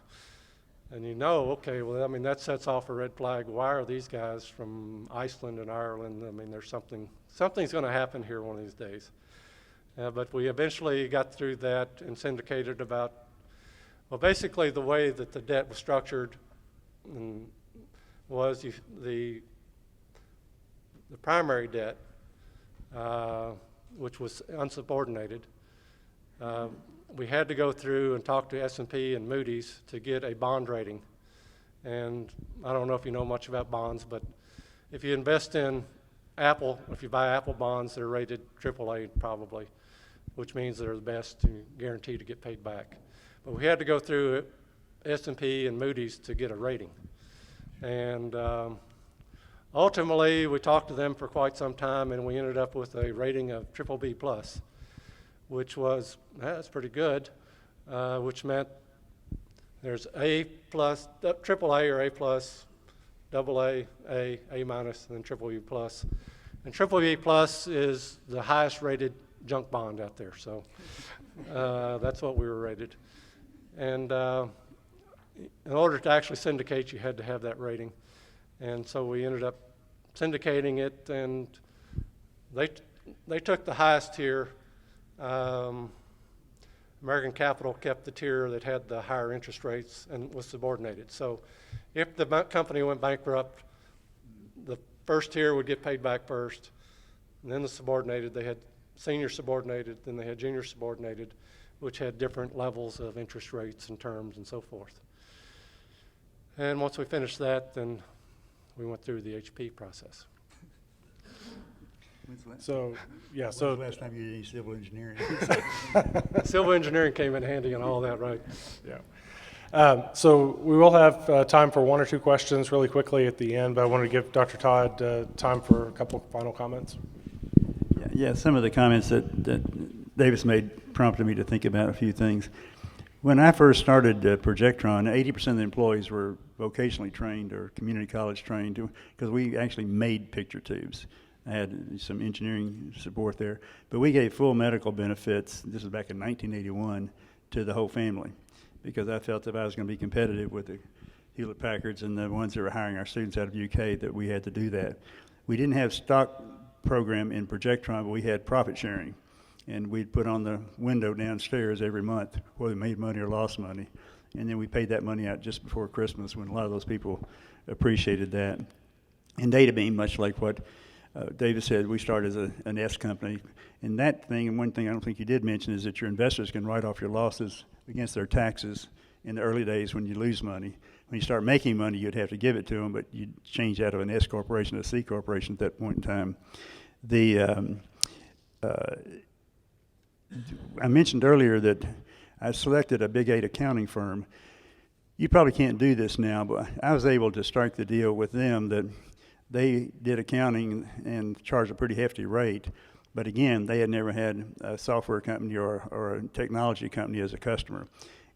And you know, okay, well, I mean, that sets off a red flag. Why are these guys from Iceland and Ireland? I mean, there's something's going to happen here one of these days. But we eventually got through that and syndicated about, well, basically the way that the debt was structured was the primary debt which was unsubordinated. We had to go through and talk to S&P and Moody's to get a bond rating. And I don't know if you know much about bonds, but if you invest in Apple, if you buy Apple bonds, they're rated AAA probably, which means they're the best and guaranteed to get paid back. But we had to go through S&P and Moody's to get a rating. And ultimately, we talked to them for quite some time, and we ended up with a rating of BBB+, which was, that's pretty good, which meant there's A+, AAA or A+, AA, A minus, and then BBB+. And BBB+ is the highest rated junk bond out there, so that's what we were rated. And in order to actually syndicate, you had to have that rating. And so we ended up syndicating it, and they took the highest tier. American Capital kept the tier that had the higher interest rates and was subordinated. So if the company went bankrupt, the first tier would get paid back first, and then the subordinated, they had senior subordinated, then they had junior subordinated, which had different levels of interest rates and terms and so forth. And once we finished that, then we went through the HP process. So, yeah, When's so the last time you did any civil engineering? Civil engineering came in handy and all that, right? yeah. So we will have time for one or two questions really quickly at the end, but I want to give Dr. Todd time for a couple of final comments. Yeah, some of the comments that Davis made prompted me to think about a few things. When I first started Projectron, 80% of the employees were vocationally trained or community college trained because we actually made picture tubes. I had some engineering support there, but we gave full medical benefits, this was back in 1981, to the whole family because I felt if I was going to be competitive with the Hewlett-Packards and the ones that were hiring our students out of UK that we had to do that. We didn't have stock program in Projectron, but we had profit sharing. And we'd put on the window downstairs every month whether we made money or lost money. And then we paid that money out just before Christmas when a lot of those people appreciated that. And DataBeam, much like what David said, we started as an S company. And that thing, and one thing I don't think you did mention, is that your investors can write off your losses against their taxes in the early days when you lose money. When you start making money, you'd have to give it to them, but you'd change out of an S corporation to a C corporation at that point in time. I mentioned earlier that I selected a Big 8 accounting firm. You probably can't do this now, but I was able to strike the deal with them that they did accounting and charged a pretty hefty rate. But again, they had never had a software company or a technology company as a customer.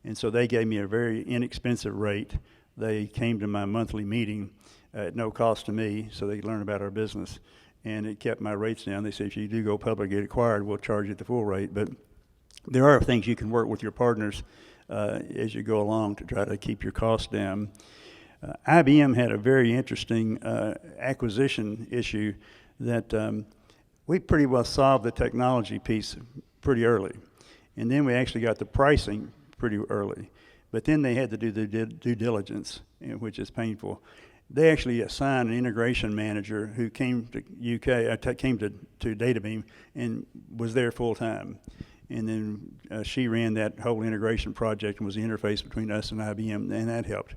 And so they gave me a very inexpensive rate. They came to my monthly meeting at no cost to me, so they could learn about our business. And it kept my rates down. They said, if you do go public, get acquired, we'll charge you at the full rate. But there are things you can work with your partners as you go along to try to keep your costs down. IBM had a very interesting acquisition issue that we pretty well solved the technology piece pretty early. And then we actually got the pricing pretty early. But then they had to do the due diligence, which is painful. They actually assigned an integration manager who came to UK, came to DataBeam and was there full time. And then she ran that whole integration project and was the interface between us and IBM, and that helped.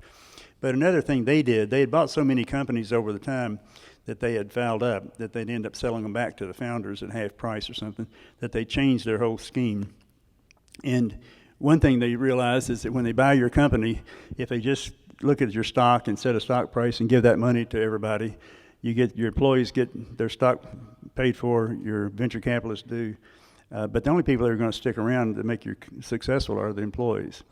But another thing they did, they had bought so many companies over the time that they had fouled up that they'd end up selling them back to the founders at half price or something, that they changed their whole scheme. And one thing they realized is that when they buy your company, if they just look at your stock and set a stock price and give that money to everybody, you get your employees get their stock paid for, your venture capitalists do, but the only people that are going to stick around to make you successful are the employees.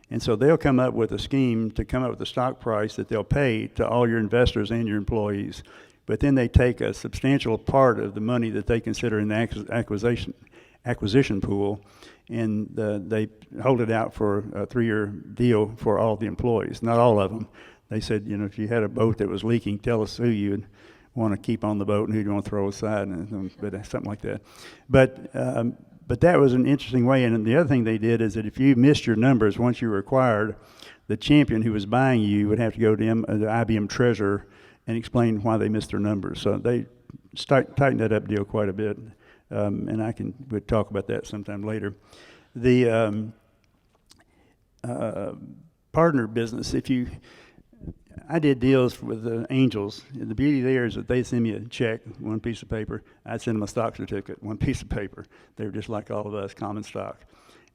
And so they'll come up with a scheme to come up with a stock price that they'll pay to all your investors and your employees. But then they take a substantial part of the money that they consider an acquisition pool, and they hold it out for a 3-year deal for all the employees, not all of them. They said, you know, if you had a boat that was leaking, tell us who you'd want to keep on the boat and who you want to throw aside, and something like that. But that was an interesting way. And the other thing they did is that if you missed your numbers once you were acquired, the champion who was buying you would have to go to the IBM treasurer and explain why they missed their numbers. So they tightened that up deal quite a bit. and we'll talk about that sometime later. The partner business, I did deals with the angels. The beauty there is that they send me a check, one piece of paper. I'd send them a stock certificate, one piece of paper. They were just like all of us, common stock.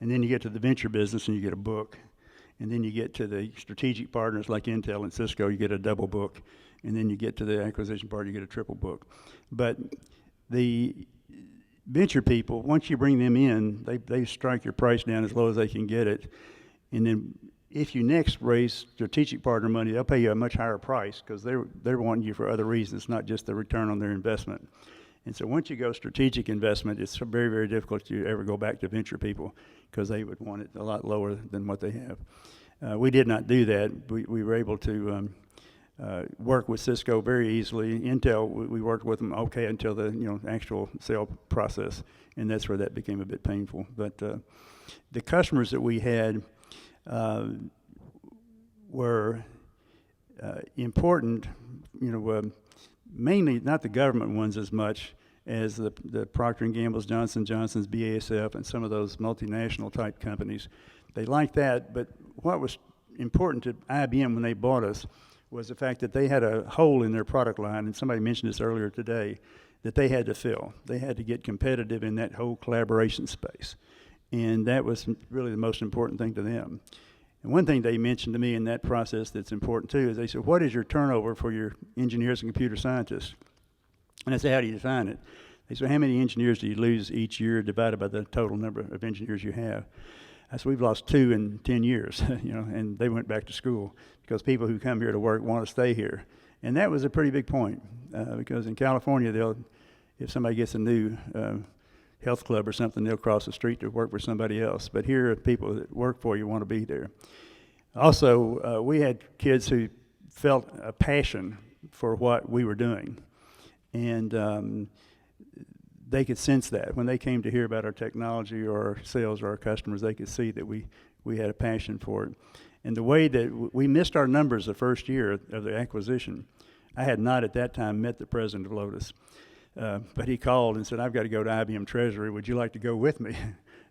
And then you get to the venture business and you get a book. And then you get to the strategic partners like Intel and Cisco, you get a double book. And then you get to the acquisition part, you get a triple book. But the venture people, once you bring them in, they strike your price down as low as they can get it. And then if you next raise strategic partner money, they'll pay you a much higher price because they're wanting you for other reasons, not just the return on their investment. And so once you go strategic investment, it's very, very difficult to ever go back to venture people because they would want it a lot lower than what they have. We did not do that. We were able to work with Cisco very easily. Intel, we worked with them okay until the actual sale process, and that's where that became a bit painful. But the customers that we had were important, mainly not the government ones as much as the Procter & Gamble's, Johnson & Johnson's, BASF, and some of those multinational type companies. They liked that, but what was important to IBM when they bought us was the fact that they had a hole in their product line, and somebody mentioned this earlier today, that they had to fill. They had to get competitive in that whole collaboration space. And that was really the most important thing to them. And one thing they mentioned to me in that process that's important too is they said, what is your turnover for your engineers and computer scientists? And I said, how do you define it? They said, how many engineers do you lose each year divided by the total number of engineers you have? I said, we've lost 2 in 10 years, and they went back to school because people who come here to work want to stay here. And that was a pretty big point because in California, if somebody gets a new health club or something, they'll cross the street to work for somebody else. But here, people that work for you want to be there. Also, we had kids who felt a passion for what we were doing. And they could sense that. When they came to hear about our technology or our sales or our customers, they could see that we had a passion for it. And the way that we missed our numbers the first year of the acquisition, I had not at that time met the president of Lotus. But he called and said, I've got to go to IBM Treasury. Would you like to go with me?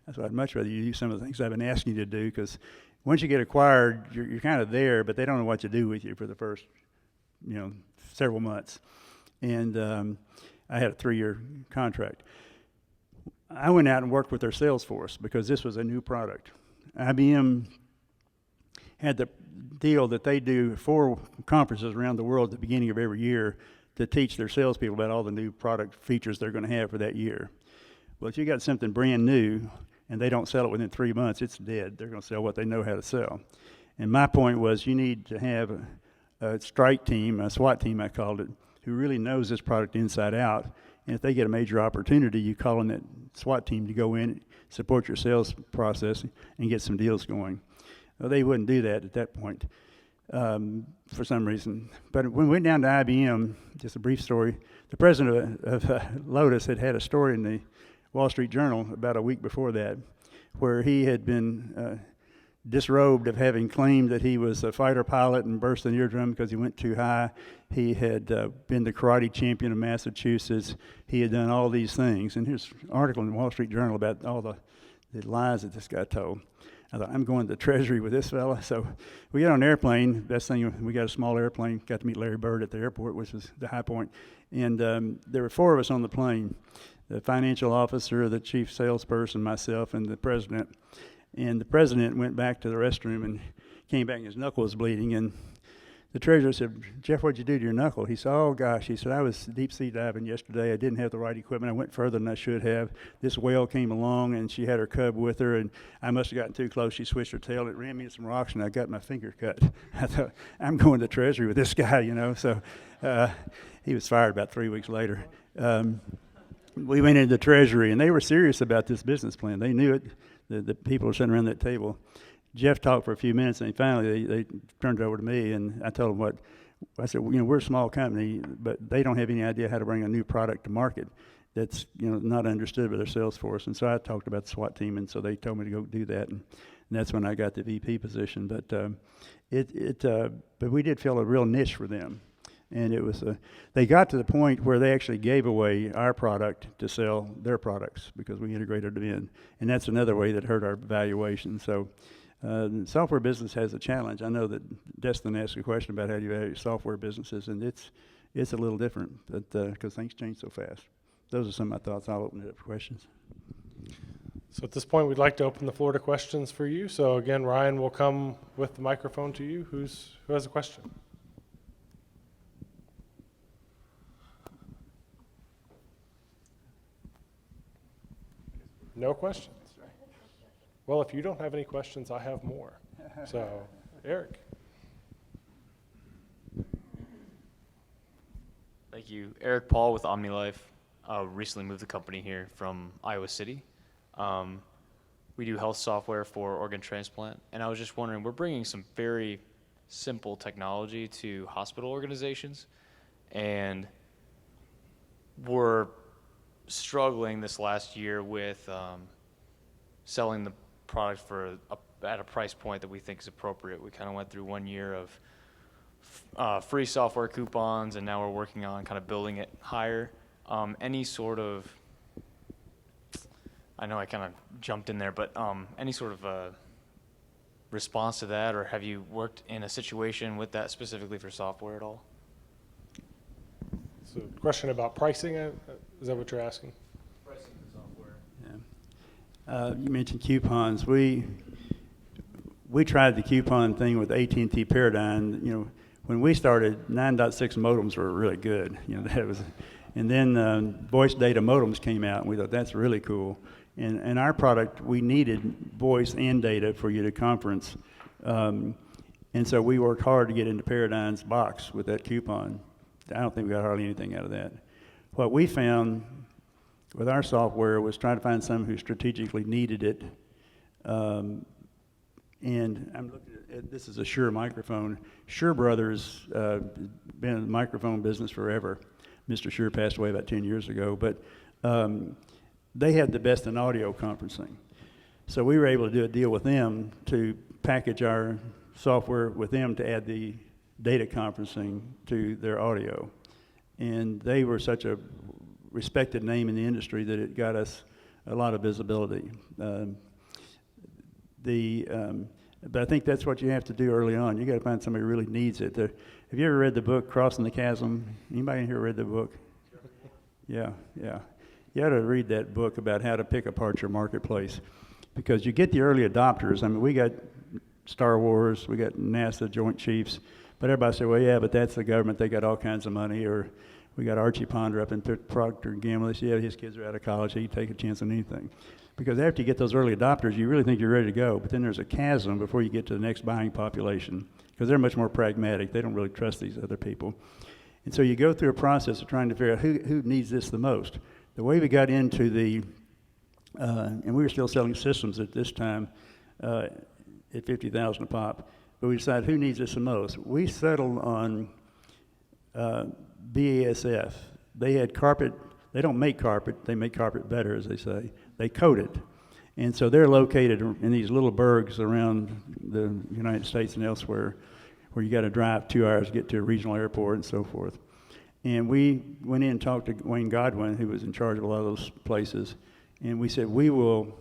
I said, I'd much rather you do some of the things I've been asking you to do because once you get acquired, you're kind of there, but they don't know what to do with you for the first, several months. And I had a 3-year contract. I went out and worked with their sales force because this was a new product. IBM had the deal that they do 4 conferences around the world at the beginning of every year to teach their salespeople about all the new product features they're going to have for that year. Well, if you got something brand new and they don't sell it within 3 months, it's dead. They're going to sell what they know how to sell. And my point was you need to have a strike team, a SWAT team I called it, who really knows this product inside out. And if they get a major opportunity, you call on that SWAT team to go in, support your sales process, and get some deals going. Well, they wouldn't do that at that point. For some reason. But when we went down to IBM, just a brief story, the president of Lotus had a story in the Wall Street Journal about a week before that where he had been disrobed of having claimed that he was a fighter pilot and burst an eardrum because he went too high. He had been the karate champion of Massachusetts. He had done all these things. And here's an article in the Wall Street Journal about all the lies that this guy told. I thought, I'm going to the Treasury with this fella. So we got on an airplane. Best thing, we got a small airplane. Got to meet Larry Bird at the airport, which was the high point. And there were 4 of us on the plane, the financial officer, the chief salesperson, myself, and the president. And the president went back to the restroom and came back and his knuckle was bleeding. And the treasurer said, Jeff, what'd you do to your knuckle? He said, oh, gosh. He said, I was deep sea diving yesterday. I didn't have the right equipment. I went further than I should have. This whale came along, and she had her cub with her, and I must have gotten too close. She switched her tail. It ran me into some rocks, and I got my finger cut. I thought, I'm going to Treasury with this guy, So he was fired about 3 weeks later. We went into the Treasury, and they were serious about this business plan. They knew it. The people were sitting around that table. Jeff talked for a few minutes, and finally they turned it over to me, and I told them what. I said, we're a small company, but they don't have any idea how to bring a new product to market that's not understood by their sales force. And so I talked about the SWAT team, and so they told me to go do that, and that's when I got the VP position. But but we did fill a real niche for them. And it was they got to the point where they actually gave away our product to sell their products because we integrated it in. And that's another way that hurt our valuation. So the software business has a challenge. I know that Destin asked a question about how do you value software businesses, and it's a little different because things change so fast. Those are some of my thoughts. I'll open it up for questions. So at this point, we'd like to open the floor to questions for you. So again, Ryan will come with the microphone to you. Who has a question? No questions? Well, if you don't have any questions, I have more. So, Eric. Thank you. Eric Paul with OmniLife. Recently moved the company here from Iowa City. We do health software for organ transplant, and I was just wondering, we're bringing some very simple technology to hospital organizations, and we're struggling this last year with selling the product at a price point that we think is appropriate. We kind of went through 1 year of free software coupons, and now we're working on kind of building it higher. Any sort of, I know I kind of jumped in there, but any sort of response to that, or have you worked in a situation with that specifically for software at all? So, question about pricing, is that what you're asking? Pricing for software. Yeah. You mentioned coupons. We tried the coupon thing with AT&T Paradigm. You know, when we started, 9.6 modems were really good. You know, that was, and then voice data modems came out, and we thought that's really cool. And our product, we needed voice and data for you to conference, and so we worked hard to get into Paradigm's box with that coupon. I don't think we got hardly anything out of that. What we found with our software was trying to find someone who strategically needed it. And I'm looking at this is a Shure microphone. Shure Brothers been in the microphone business forever. Mr. Shure passed away about 10 years ago, but they had the best in audio conferencing. So we were able to do a deal with them to package our software with them to add the data conferencing to their audio. And they were such a respected name in the industry that it got us a lot of visibility. But I think that's what you have to do early on. You got to find somebody who really needs it. Have you ever read the book Crossing the Chasm? Anybody in here read the book? Yeah. You ought to read that book about how to pick apart your marketplace, because you get the early adopters. I mean, we got Star Wars, we got NASA Joint Chiefs, but everybody said, well, yeah, but that's the government. They got all kinds of money. Or we got Archie Ponder up in Procter & Gamble. They said, yeah, his kids are out of college. He can take a chance on anything. Because after you get those early adopters, you really think you're ready to go. But then there's a chasm before you get to the next buying population, because they're much more pragmatic. They don't really trust these other people. And so you go through a process of trying to figure out who needs this the most. The way we got into and we were still selling systems at this time at $50,000 a pop, but we decided who needs this the most. We settled on BASF. They had carpet. They don't make carpet. They make carpet better, as they say. They coat it. And so they're located in these little burgs around the United States and elsewhere, where you got to drive 2 hours to get to a regional airport and so forth. And we went in and talked to Wayne Godwin, who was in charge of a lot of those places, and we said, we will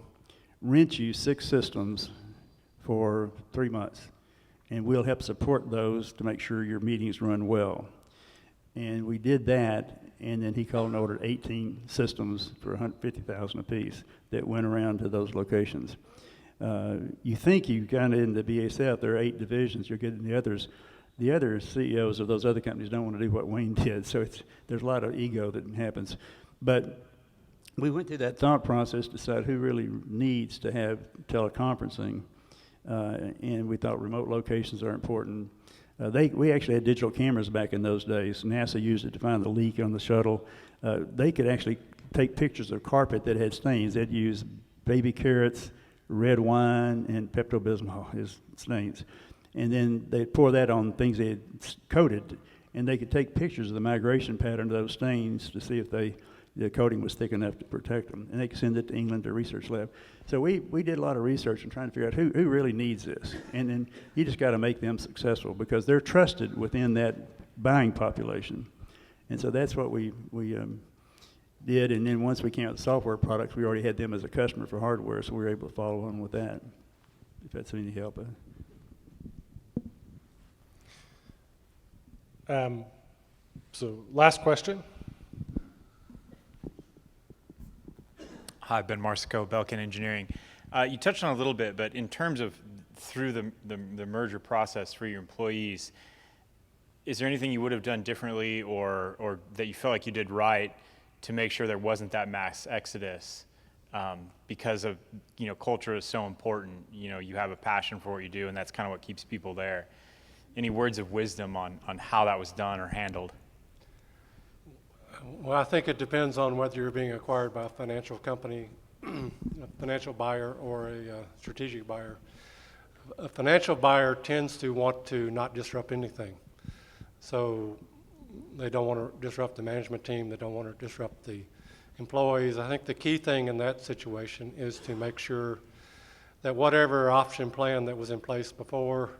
rent you 6 systems for 3 months, and we'll help support those to make sure your meetings run well. And we did that, and then he called and ordered 18 systems for $150,000 apiece that went around to those locations. You think you kind of in the BASF, there are 8 divisions, you're getting the others. The other CEOs of those other companies don't want to do what Wayne did, so there's a lot of ego that happens. But we went through that thought process to decide who really needs to have teleconferencing, and we thought remote locations are important. We actually had digital cameras back in those days. NASA used it to find the leak on the shuttle. They could actually take pictures of carpet that had stains. They'd use baby carrots, red wine, and Pepto-Bismol as stains. And then they'd pour that on things they had coated, and they could take pictures of the migration pattern of those stains to see if the coating was thick enough to protect them. And they could send it to England to a research lab. So we did a lot of research and trying to figure out who really needs this. And then you just got to make them successful, because they're trusted within that buying population. And so that's what we did. And then once we came out with software products, we already had them as a customer for hardware, so we were able to follow on with that, if that's any help. So last question. Hi, Ben Marsico, Belkin Engineering. You touched on it a little bit, but in terms of through the merger process for your employees, is there anything you would have done differently or that you felt like you did right to make sure there wasn't that mass exodus? Because of, culture is so important. You have a passion for what you do, and that's kind of what keeps people there. Any words of wisdom on how that was done or handled? Well, I think it depends on whether you're being acquired by a financial company, a financial buyer, or a strategic buyer. A financial buyer tends to want to not disrupt anything. So they don't want to disrupt the management team. They don't want to disrupt the employees. I think the key thing in that situation is to make sure that whatever option plan that was in place before,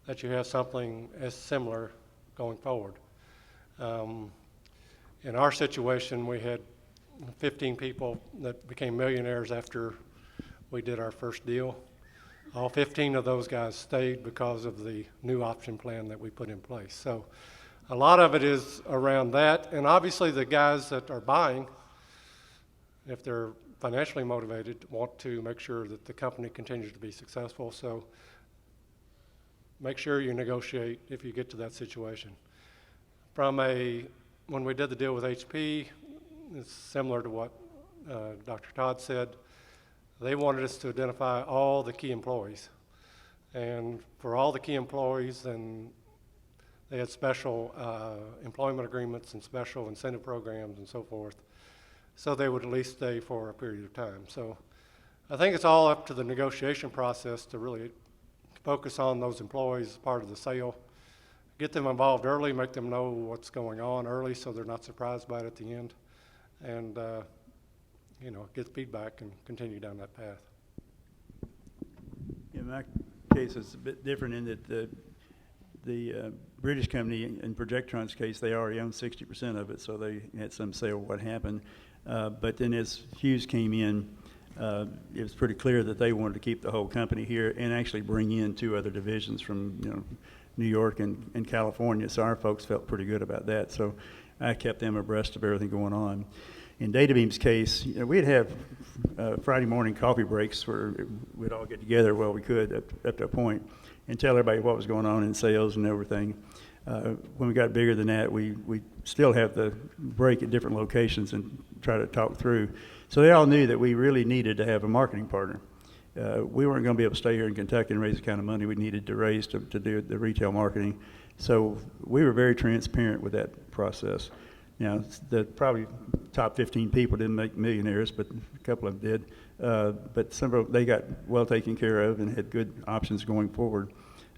that you have something as similar going forward. In our situation, we had 15 people that became millionaires after we did our first deal. All 15 of those guys stayed because of the new option plan that we put in place. So a lot of it is around that, and obviously the guys that are buying, if they're financially motivated, want to make sure that the company continues to be successful. So make sure you negotiate if you get to that situation. When we did the deal with HP, it's similar to what Dr. Todd said. They wanted us to identify all the key employees. And for all the key employees, then they had special employment agreements and special incentive programs and so forth. So they would at least stay for a period of time. So I think it's all up to the negotiation process to really focus on those employees as part of the sale. Get them involved early, make them know what's going on early so they're not surprised by it at the end, and get feedback and continue down that path. In my case, it's a bit different in that the British company, in Projectron's case, they already own 60% of it, so they had some say of what happened. But then as Hughes came in, it was pretty clear that they wanted to keep the whole company here and actually bring in 2 other divisions from New York and California. So our folks felt pretty good about that. So I kept them abreast of everything going on. In DataBeam's case, we'd have Friday morning coffee breaks where we'd all get together while we could up to a point and tell everybody what was going on in sales and everything. When we got bigger than that, we still have the break at different locations and try to talk through. So they all knew that we really needed to have a marketing partner. We weren't going to be able to stay here in Kentucky and raise the kind of money we needed to raise to do the retail marketing. So we were very transparent with that process. The probably top 15 people didn't make millionaires, but a couple of them did. But they got well taken care of and had good options going forward.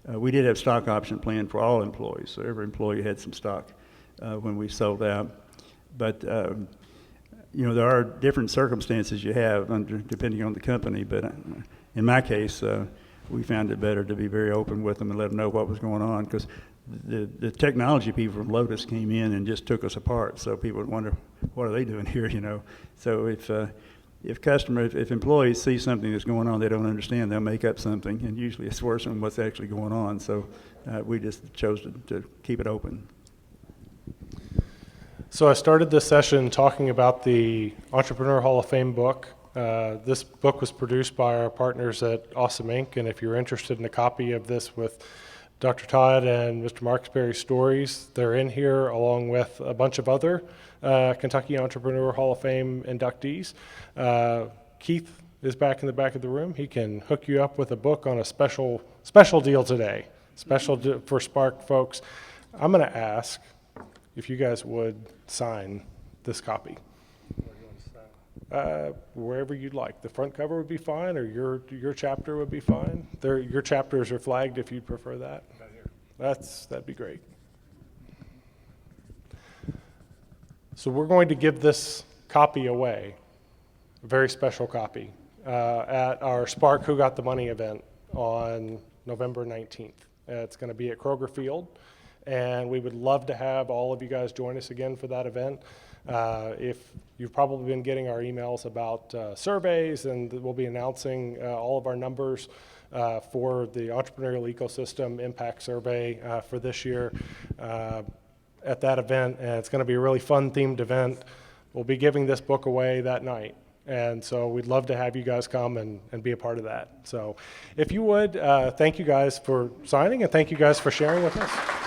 We did have stock option plan for all employees, so every employee had some stock when we sold out. But there are different circumstances you have depending on the company, but in my case, we found it better to be very open with them and let them know what was going on, because the technology people from Lotus came in and just took us apart, so people would wonder, what are they doing here, So if employees see something that's going on they don't understand, they'll make up something, and usually it's worse than what's actually going on, so we just chose to keep it open. So I started this session talking about the Entrepreneur Hall of Fame book. This book was produced by our partners at Awesome Inc., and if you're interested in a copy of this with Dr. Todd and Mr. Marksbury's stories, they're in here along with a bunch of other Kentucky Entrepreneur Hall of Fame inductees. Keith is back in the back of the room. He can hook you up with a book on a special deal today, for Spark folks. I'm going to ask if you guys would sign this copy. Wherever you'd like. The front cover would be fine, or your chapter would be fine. Your chapters are flagged if you'd prefer that. That'd be great. So we're going to give this copy away, a very special copy, at our Spark Who Got the Money event on November 19th. It's going to be at Kroger Field. and we would love to have all of you guys join us again for that event. If you've probably been getting our emails about surveys, and we'll be announcing all of our numbers for the Entrepreneurial Ecosystem Impact Survey for this year at that event, and it's going to be a really fun themed event. We'll be giving this book away that night, and so we'd love to have you guys come and be a part of that. So if you would, thank you guys for signing, and thank you guys for sharing with us.